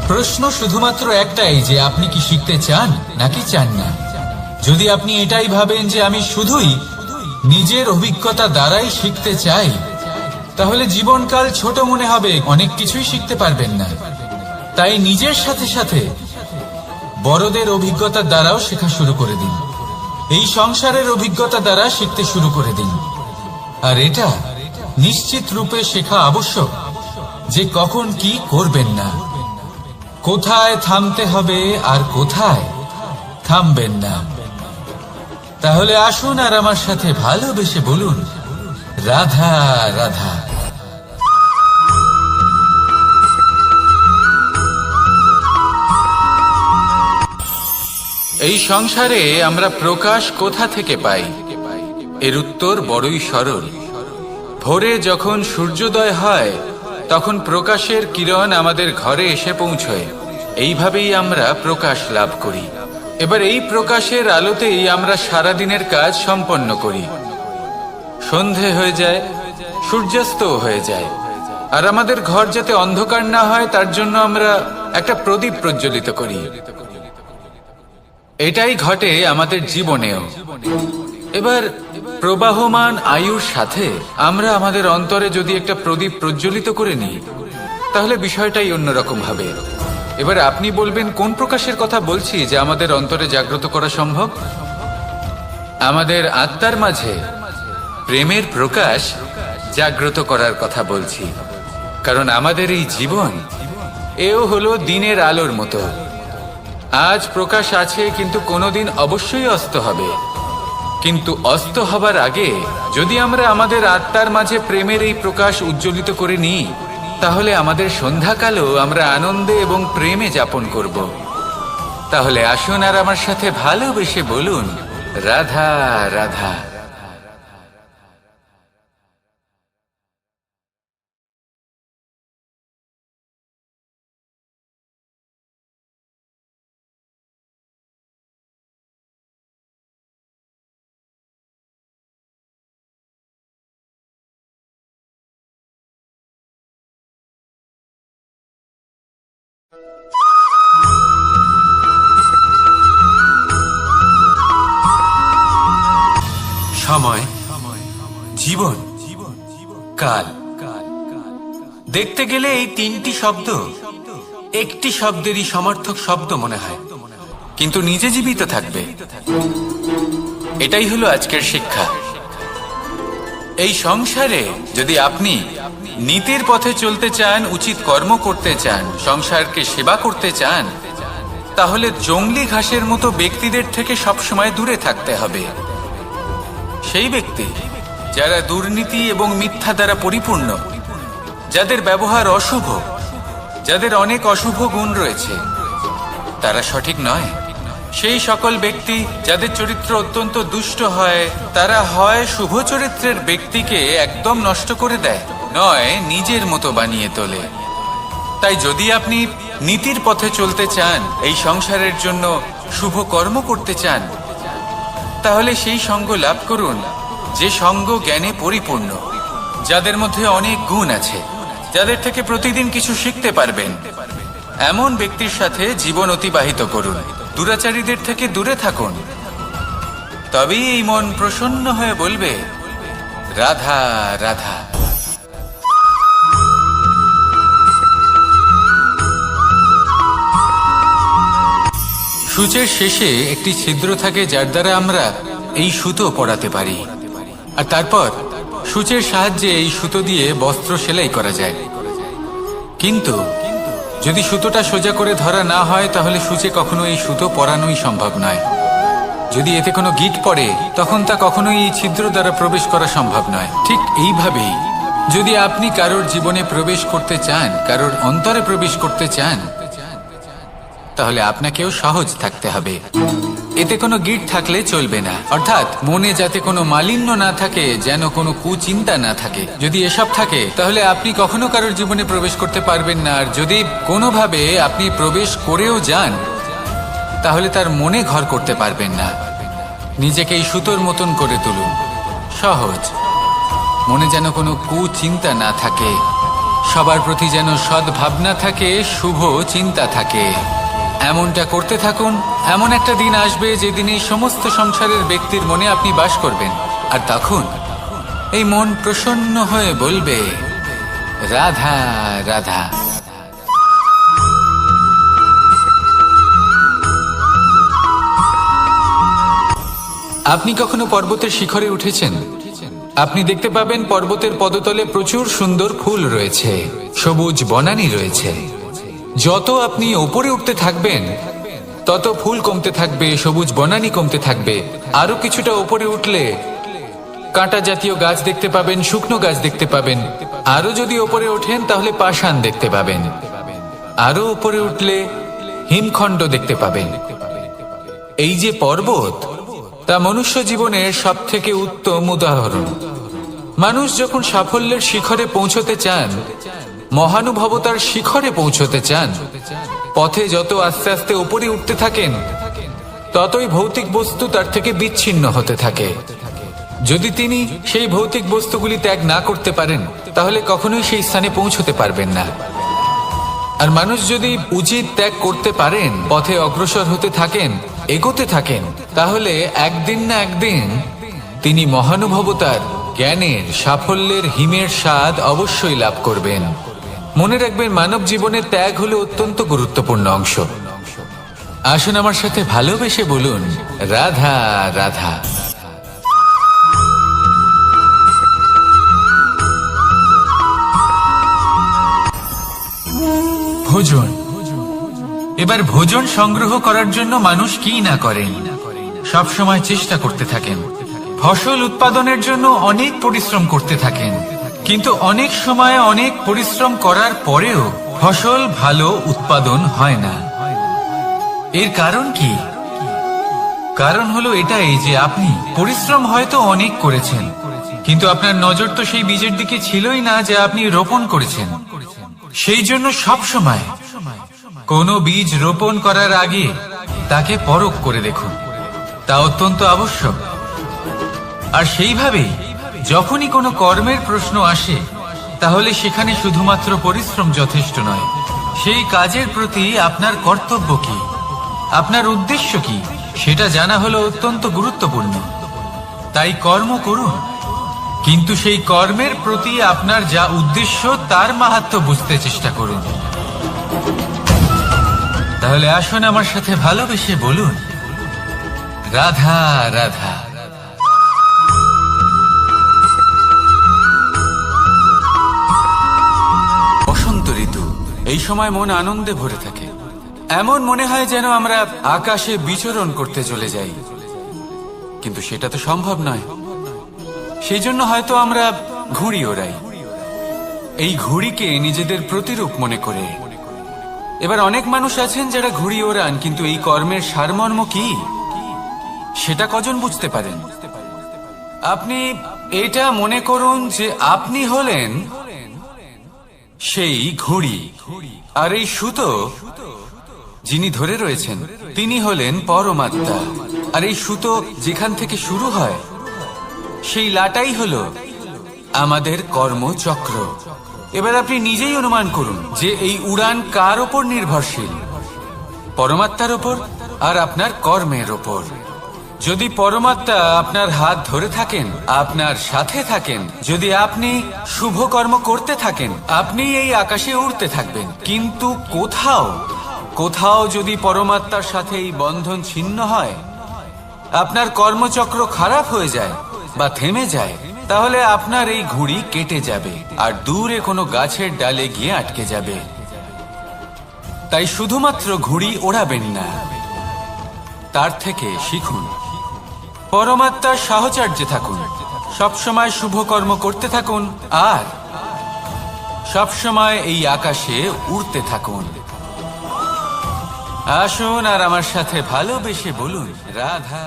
প্রশ্ন শুধুমাত্র একটাই যে আপনি কি শিখতে চান নাকি চান না। যদি আপনি এটাই ভাবেন যে আমি শুধুই নিজের অভিজ্ঞতা দ্বারাই শিখতে চাই, তাহলে জীবনকাল ছোট মনে হবে, অনেক কিছুই শিখতে পারবেন না। তাই নিজের সাথে সাথে বড়দের অভিজ্ঞতার দ্বারাও শেখা শুরু করে দিন। এই সংসারের অভিজ্ঞতা দ্বারা শিখতে শুরু করে দিন। আর এটা নিশ্চিত রূপে শেখা আবশ্যক যে কখন কি করবেন না, কোথায় থামতে হবে আর কোথায় থামবেন না। তাহলে আসুন আর আমার সাথে ভালোবেসে বলুন, রাধা রাধা। এই সংসারে আমরা প্রকাশ কোথা থেকে পাই? এর উত্তর বড়ই সরল। ভোরে যখন সূর্যোদয় হয় তখন প্রকাশের কিরণ আমাদের ঘরে এসে পৌঁছয়। এইভাবেই আমরা প্রকাশ লাভ করি। এবার এই প্রকাশের আলোতেই আমরা সারাদিনের কাজ সম্পন্ন করি। সন্ধে হয়ে যায়, সূর্যাস্ত হয়ে যায়, আর আমাদের ঘর যাতে অন্ধকার না হয় তার জন্য আমরা একটা প্রদীপ প্রজ্বলিত করি। এটাই ঘটে আমাদের জীবনেও। এবার প্রবাহমান আয়ুর সাথে আমরা আমাদের অন্তরে যদি একটা প্রদীপ প্রজ্বলিত করে নিই, তাহলে বিষয়টাই অন্যরকম হবে। এবার আপনি বলবেন, কোন প্রকাশের কথা বলছি যে আমাদের অন্তরে জাগ্রত করা সম্ভব? আমাদের আত্মার মাঝে প্রেমের প্রকাশ জাগ্রত করার কথা বলছি। কারণ আমাদের এই জীবন এও হলো দিনের আলোর মতো। আজ প্রকাশ আছে, কিন্তু কোনোদিন অবশ্যই অস্ত হবে। কিন্তু অস্ত হবার আগে যদি আমরা আমাদের আত্মার মাঝে প্রেমের এই প্রকাশ উজ্জ্বলিত করে নিই, তাহলে আমাদের সন্ধ্যাকালও আমরা আনন্দে এবং প্রেমে যাপন করব। তাহলে আসুন আর আমার সাথে ভালোবেসে বলুন, রাধা রাধা। সময়, জীবন, কাল। দেখতে গেলে এই তিনটি শব্দ একটি শব্দেরই সমার্থক শব্দ মনে হয়, কিন্তু নিজে জীবিত থাকবে। এটাই হলো আজকের শিক্ষা। এই সংসারে যদি আপনি নীতির পথে চলতে চান, উচিত কর্ম করতে চান, সংসারকে সেবা করতে চান, তাহলে জংলি ঘাসের মতো ব্যক্তিদের থেকে সবসময় দূরে থাকতে হবে। সেই ব্যক্তি যারা দুর্নীতি এবং মিথ্যা দ্বারা পরিপূর্ণ, যাদের ব্যবহার অশুভ, যাদের অনেক অশুভ গুণ রয়েছে, তারা সঠিক নয়। সেই সকল ব্যক্তি যাদের চরিত্র অত্যন্ত দুষ্ট হয়, তারা হয় শুভ চরিত্রের ব্যক্তিকে একদম নষ্ট করে দেয়, নয় নিজের মতো বানিয়ে তোলে। তাই যদি আপনি নীতির পথে চলতে চান, এই সংসারের জন্য শুভ কর্ম করতে চান, তাহলে সেই সঙ্গ লাভ করুন যে সঙ্গ জ্ঞানে পরিপূর্ণ, যাদের মধ্যে অনেক গুণ আছে, যাদের থেকে প্রতিদিন কিছু শিখতে পারবেন। এমন ব্যক্তির সাথে জীবন অতিবাহিত করুন, দুরাচারীদের থেকে দূরে থাকুন। তবেই এই মন প্রসন্ন হয়ে বলবে, রাধা রাধা। সূচের শেষে একটি ছিদ্র থাকে, যার দ্বারা আমরা এই সুতো পরাতে পারি, আর তারপর সূচের সাহায্যে এই সুতো দিয়ে বস্ত্র সেলাই করা যায়। কিন্তু যদি সুতোটা সোজা করে ধরা না হয়, তাহলে সূচে কখনো এই সুতো পরানোই সম্ভব নয়। যদি এতে কোনো গিঁট পড়ে, তখন তা কখনোই এই ছিদ্র দ্বারা প্রবেশ করা সম্ভব নয়। ঠিক এইভাবেই যদি আপনি কারোর জীবনে প্রবেশ করতে চান, কারোর অন্তরে প্রবেশ করতে চান, তাহলে আপনাকেও সহজ থাকতে হবে। এতে কোনো গিঁট থাকলে চলবে না, অর্থাৎ মনে যাতে কোনো মালিন্য না থাকে, যেন কোনো কুচিন্তা না থাকে। যদি এসব থাকে, তাহলে আপনি কখনো কারোর জীবনে প্রবেশ করতে পারবেন না। আর যদি কোনোভাবে আপনি প্রবেশ করেও যান, তাহলে তার মনে ঘর করতে পারবেন না। নিজেকে এই সুতোর মতন করে তুলুন, সহজ। মনে যেন কোনো কুচিন্তা না থাকে, সবার প্রতি যেন সদ্ভাবনা থাকে, শুভ চিন্তা থাকে। এমনটা করতে থাকুন। এমন একটা দিন আসবে যেদিন এই সমস্ত সংসারের ব্যক্তির মনে আপনি বাস করবেন, আর তখন এই মন প্রসন্ন হয়ে বলবে, রাধা রাধা। আপনি কখনো পর্বতের শিখরে উঠেছেন? আপনি দেখতে পাবেন পর্বতের পদতলে প্রচুর সুন্দর ফুল রয়েছে, সবুজ বনানী রয়েছে। যত আপনি ওপরে উঠতে থাকবেন, তত ফুল কমতে থাকবে, সবুজ বনানী কমতে থাকবে। আরো কিছুটা ওপরে উঠলে কাঁটা জাতীয় গাছ দেখতে পাবেন, শুকনো গাছ দেখতে পাবেন। আরো যদি ওপরে ওঠেন, তাহলে পাষাণ দেখতে পাবেন। আরো ওপরে উঠলে হিমখণ্ড দেখতে পাবেন। এই যে পর্বত, তা মনুষ্য জীবনের সব থেকে উত্তম উদাহরণ। মানুষ যখন সাফল্যের শিখরে পৌঁছতে চান, মহানুভবতার শিখরে পৌঁছতে চান, পথে যত আস্তে আস্তে উপরে উঠতে থাকেন, ততই ভৌতিক বস্তু তার থেকে বিচ্ছিন্ন হতে থাকে। যদি তিনি সেই ভৌতিক বস্তুগুলি ত্যাগ না করতে পারেন, তাহলে কখনোই সেই স্থানে পৌঁছতে পারবেন না। আর মানুষ যদি উচিত ত্যাগ করতে পারেন, পথে অগ্রসর হতে থাকেন, এগোতে থাকেন, তাহলে একদিন না একদিন তিনি মহানুভবতার, জ্ঞানের, সাফল্যের হিমের স্বাদ অবশ্যই লাভ করবেন। মনে রাখবেন, মানব জীবনের ত্যাগ হলো অত্যন্ত গুরুত্বপূর্ণ অংশ। আসুন আমার সাথে ভালোবেসে বলুন, রাধা রাধা। ভোজন। এবার ভোজন সংগ্রহ করার জন্য মানুষ কি না করেন, সব সময় চেষ্টা করতে থাকেন। ফসল উৎপাদনের জন্য অনেক পরিশ্রম করতে থাকেন, কিন্তু অনেক সময় অনেক পরিশ্রম করার পরেও ফসল ভালো উৎপাদন হয় না। এর কারণ কি? কারণ হলো এটাই যে আপনি পরিশ্রম হয়তো অনেক করেছেন, কিন্তু আপনার নজর তো সেই বীজের দিকে ছিলই না যা আপনি রোপণ করেছেন। সেই জন্য সব সময় কোনো বীজ রোপণ করার আগে তাকে পরখ করে দেখুন, তা অত্যন্ত আবশ্যক। আর সেইভাবেই যখনই কোনো কর্মের প্রশ্ন আসে, তাহলে সেখানে শুধুমাত্র পরিশ্রম যথেষ্ট নয়। সেই কাজের প্রতি আপনার কর্তব্য কি, আপনার উদ্দেশ্য কি, সেটা জানা হলো অত্যন্ত গুরুত্বপূর্ণ। তাই কর্ম করুন, কিন্তু সেই কর্মের প্রতি আপনার যা উদ্দেশ্য, তার মাহাত্ম্য বুঝতে চেষ্টা করুন। তাহলে আসুন আমার সাথে ভালোবেসে বলুন, রাধা রাধা। বসন্ত ঋতু, এই সময় মন আনন্দে ভরে থাকে। এমন মনে হয় যেন আমরা আকাশে বিচরণ করতে চলে যাই, কিন্তু সেটা তো সম্ভব নয়। সেই জন্য হয়তো আমরা ঘুড়ি ওড়াই, এই ঘুড়িকে নিজেদের প্রতিরূপ মনে করে। এবার অনেক মানুষ আছেন যারা ঘুড়ি ওড়ান, কিন্তু এই কর্মের সারমর্ম কি সেটা কজন বুঝতে পারেন? আপনি এটা মনে করুন যে আপনি হলেন সেই ঘুড়ি, আর এই সুতো যিনি ধরে রয়েছেন তিনি হলেন পরমাত্মা। আর এই সুতো যেখান থেকে শুরু হয় সেই লাটাই হলো আমাদের কর্মচক্র। এবার আপনি নিজেই অনুমান করুন যে এই উড়ান কার ওপর নির্ভরশীল, পরমাত্মার ওপর আর আপনার কর্মের ওপর। যদি পরমাত্মা আপনার হাত ধরে থাকেন, আপনার সাথে থাকেন, যদি আপনি শুভ কর্ম করতে থাকেন, আপনি এই আকাশে উড়তে থাকবেন। কিন্তু কোথাও কোথাও যদি পরমাত্মার সাথে এই বন্ধন ছিন্ন হয়, আপনার কর্মচক্র খারাপ হয়ে যায় বা থেমে যায়, তাহলে আপনার এই ঘুড়ি কেটে যাবে আর দূরে কোনো গাছের ডালে গিয়ে আটকে যাবে। তাই শুধুমাত্র ঘুড়ি ওড়াবেন না, তার থেকে শিখুন, পরমাত্মার সাহচর্যে থাকুন, সবসময় শুভ কর্ম করতে থাকুন আর সবসময় এই আকাশে উড়তে থাকুন। আসুন আর আমার সাথে ভালোবেসে বলুন, রাধা।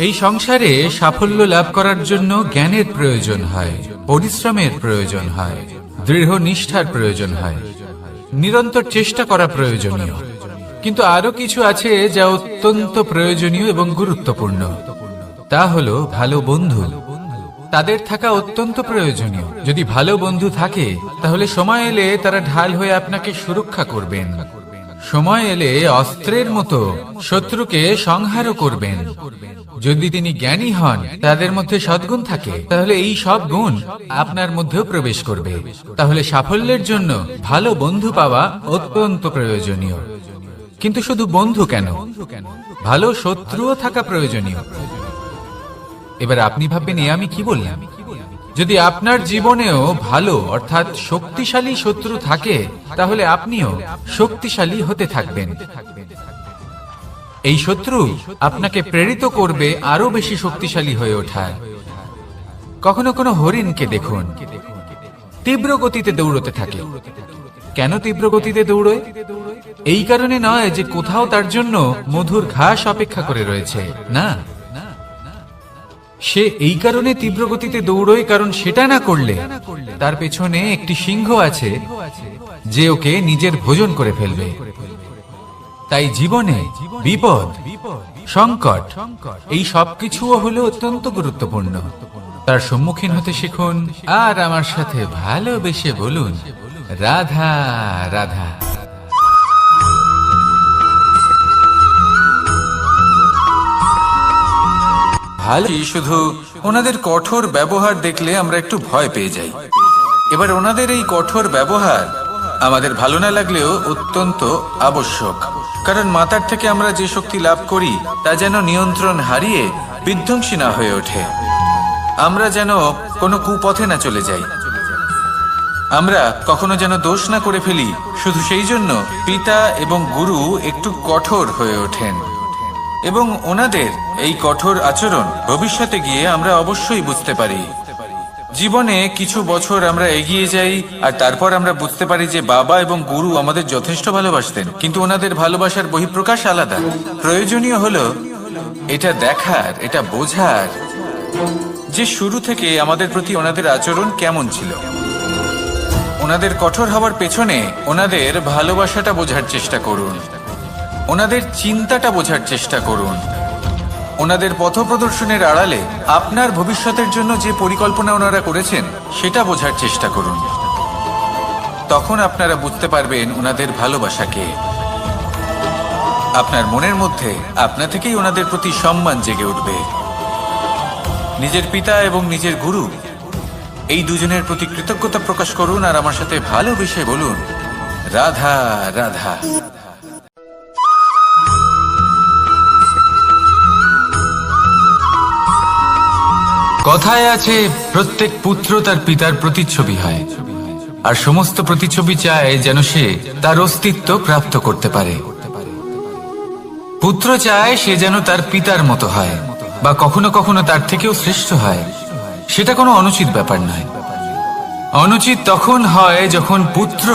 এই সংসারে সাফল্য লাভ করার জন্য জ্ঞানের প্রয়োজন হয়, পরিশ্রমের প্রয়োজন হয়, দৃঢ় নিষ্ঠার প্রয়োজন হয়, নিরন্তর চেষ্টা করা প্রয়োজনীয়। কিন্তু আরো কিছু আছে যা অত্যন্ত প্রয়োজনীয় এবং গুরুত্বপূর্ণ। তা হলো ভালো বন্ধু। তাদের থাকা অত্যন্ত প্রয়োজনীয়। যদি ভালো বন্ধু থাকে তাহলে সময় এলে তারা ঢাল হয়ে আপনাকে সুরক্ষা করবেন। সময় এলে অস্ত্রের মতো শত্রুকে সংহারও করবেন। যদি তিনি জ্ঞানী হন, তাদের মধ্যে সদ্গুণ থাকে, তাহলে এই সব গুণ আপনার মধ্যেও প্রবেশ করবে। তাহলে সাফল্যের জন্য ভালো বন্ধু পাওয়া অত্যন্ত প্রয়োজনীয়। কিন্তু শুধু বন্ধু কেন, ভালো শত্রুও থাকা প্রয়োজনীয়। এবার আপনি ভাববেন, এ আমি কি বললাম? যদি আপনার জীবনেও ভালো অর্থাৎ শক্তিশালী শত্রু থাকে, তাহলে আপনিও শক্তিশালী হতে থাকবেন। এই শত্রু আপনাকে প্রেরিত করবে আরো বেশি শক্তিশালী হয়ে ওঠার। কখনো কোনো হরিণকে দেখুন, তীব্র গতিতে দৌড়তে থাকে। কেন তীব্র গতিতে দৌড়য়? এই কারণে নয় যে কোথাও তার জন্য মধুর ঘাস অপেক্ষা করে রয়েছে, না। সে এই কারণে তীব্র গতিতে দৌড়য় কারণ সেটা না করলে তার পেছনে একটি সিংহ আছে যে ওকে নিজের ভোজন করে ফেলবে। তাই জীবনে বিপদ, সংকট, এই সবকিছুও হলো অত্যন্ত গুরুত্বপূর্ণ। তার সম্মুখীন হতে শিখুন আর আমার সাথে ভালোবেসে বলুন, রাধা রাধা। ভালোই, শুধু ওনাদের কঠোর ব্যবহার দেখলে আমরা একটু ভয় পেয়ে যাই। এবার ওনাদের এই কঠোর ব্যবহার আমাদের ভালো না লাগলেও অত্যন্ত আবশ্যক, কারণ মাতার থেকে আমরা যে শক্তি লাভ করি তা যেন নিয়ন্ত্রণ হারিয়ে বিধ্বংসী না হয়ে ওঠে। আমরা যেন কোনো কুপথে না চলে যাই, আমরা কখনো যেন দোষ না করে ফেলি। শুধু সেই জন্য পিতা এবং গুরু একটু কঠোর হয়ে ওঠেন, এবং ওনাদের এই কঠোর আচরণ ভবিষ্যতে গিয়ে আমরা অবশ্যই বুঝতে পারি। জীবনে কিছু বছর আমরা এগিয়ে যাই আর তারপর আমরা বুঝতে পারি যে বাবা এবং গুরু আমাদের যথেষ্ট ভালোবাসতেন, কিন্তু ওনাদের ভালোবাসার বহিঃপ্রকাশ আলাদা। প্রয়োজনীয় হলো এটা দেখার, এটা বোঝার যে শুরু থেকে আমাদের প্রতি ওনাদের আচরণ কেমন ছিল। ওনাদের কঠোর হওয়ার পেছনে ওনাদের ভালোবাসাটা বোঝার চেষ্টা করুন, ওনাদের চিন্তাটা বোঝার চেষ্টা করুন, ওনাদের পথপ্রদর্শনের আড়ালে আপনার ভবিষ্যতের জন্য যে পরিকল্পনা ওনারা করেছেন সেটা বোঝার চেষ্টা করুন। তখন আপনারা বুঝতে পারবেন ওনাদের ভালোবাসাকে। আপনার মনের মধ্যে আপনা থেকেই ওনাদের প্রতি সম্মান জেগে উঠবে। নিজের পিতা এবং নিজের গুরু এই দুজনের প্রতি কৃতজ্ঞতা প্রকাশ করুন আর আমার সাথে ভালোবেসে বলুন, রাধা রাধা। কথায় আছে, প্রত্যেক পুত্র তার পিতার প্রতিচ্ছবি হয়, আর সমস্ত প্রতিচ্ছবি চায় যেন সে তার অস্তিত্ব প্রাপ্ত করতে পারে। পুত্র চায় সে যেন তার পিতার মতো হয়, বা কখনো কখনো তার থেকেও শ্রেষ্ঠ হয়, সেটা কোনো অনুচিত ব্যাপার নয়। অনুচিত তখন হয় যখন পুত্র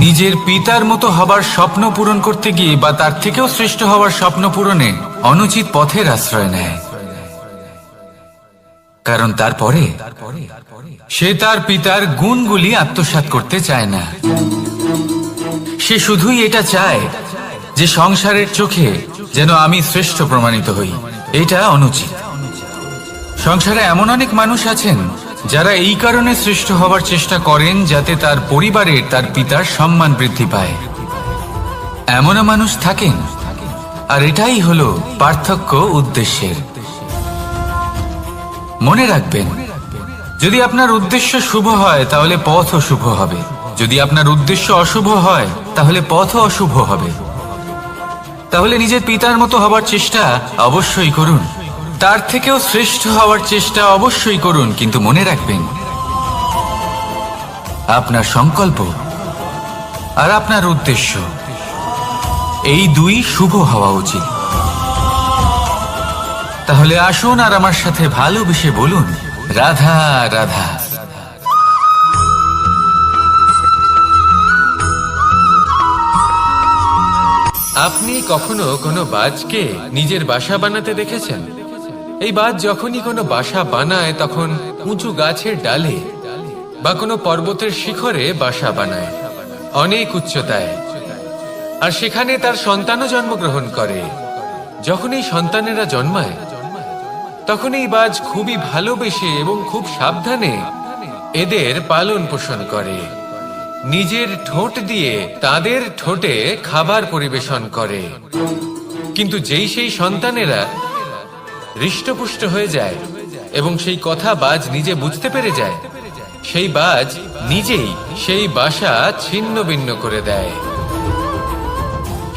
নিজের পিতার মতো হবার স্বপ্ন পূরণ করতে গিয়ে বা তার থেকেও শ্রেষ্ঠ হওয়ার স্বপ্ন পূরণে অনুচিত পথের আশ্রয় নেয়। কারণ তারপরে সে তার পিতার গুণগুলি আত্মসাৎ করতে চায় না। সে শুধুই এটা চায় যে সংসারের চোখে যেন আমি শ্রেষ্ঠ প্রমাণিত হই। এটা অনুচিত। সংসারে এমন অনেক মানুষ আছেন যারা এই কারণে শ্রেষ্ঠ হবার চেষ্টা করেন যাতে তার পরিবারের তার পিতার সম্মান বৃদ্ধি পায়। এমনও মানুষ থাকেন, আর এটাই হলো পার্থক্য উদ্দেশ্যের। মনে রাখবেন, যদি আপনার উদ্দেশ্য শুভ হয় তাহলে পথও শুভ হবে, যদি আপনার উদ্দেশ্য অশুভ হয় তাহলে পথও অশুভ হবে। তাহলে নিজের পিতার মতো হবার চেষ্টা অবশ্যই করুন, তার থেকেও শ্রেষ্ঠ হওয়ার চেষ্টা অবশ্যই করুন, কিন্তু মনে রাখবেন আপনার সংকল্প আর আপনার উদ্দেশ্য এই দুই শুভ হওয়া উচিত। তাহলে আসুন আর আমার সাথে ভালোবেসে বলুন, রাধা রাধা। আপনি কখনো কোনো বাজকে নিজের বাসা বানাতে দেখেছেন? এই বাজ যখনই কোনো বাসা বানায় তখন উঁচু গাছের ডালে বা কোনো পর্বতের শিখরে বাসা বানায়, অনেক উচ্চতায়। আর সেখানে তার সন্তানও জন্মগ্রহণ করে। যখন এই সন্তানেরা জন্মায় তখন এই বাজ খুবই ভালোবেসে এবং খুব সাবধানে এদের পালন পোষণ করে। নিজের ঠোঁট দিয়ে তাদের ঠোঁটে খাবার পরিবেশন করে। কিন্তু যেই সেই সন্তানেরা হৃষ্টপুষ্ট হয়ে যায় এবং সেই কথা বাজ নিজে বুঝতে পেরে যায়, সেই বাজ নিজেই সেই বাসা ছিন্ন ভিন্ন করে দেয়।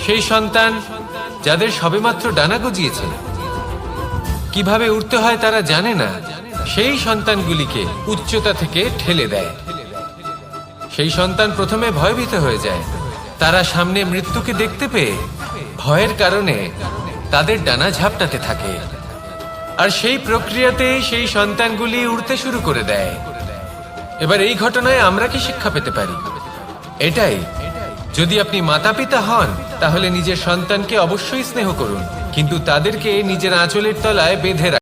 সেই সন্তান যাদের সবেমাত্র ডানা গজিয়েছে, কিভাবে উঠতে হয় তারা জানে না, সেই সন্তানগুলিকে উচ্চতা থেকে ঠেলে দেয়। সেই সন্তান প্রথমে ভয়ভীত হয়ে যায়। তারা সামনে মৃত্যুকে দেখতে পেয়ে ভয়ের কারণে তাদের ডানা ঝাপটাতে থাকে। আর সেই প্রক্রিয়াতেই সেই সন্তানগুলি উড়তে শুরু করে দেয়। এবার এই ঘটনায় আমরা কি শিক্ষা পেতে পারি? এটাই, যদি আপনি মাতা পিতা হন তাহলে নিজের সন্তানকে অবশ্যই স্নেহ করুন, কিন্তু তাদেরকে নিজের আঁচলের তলায় বেঁধে রাখুন।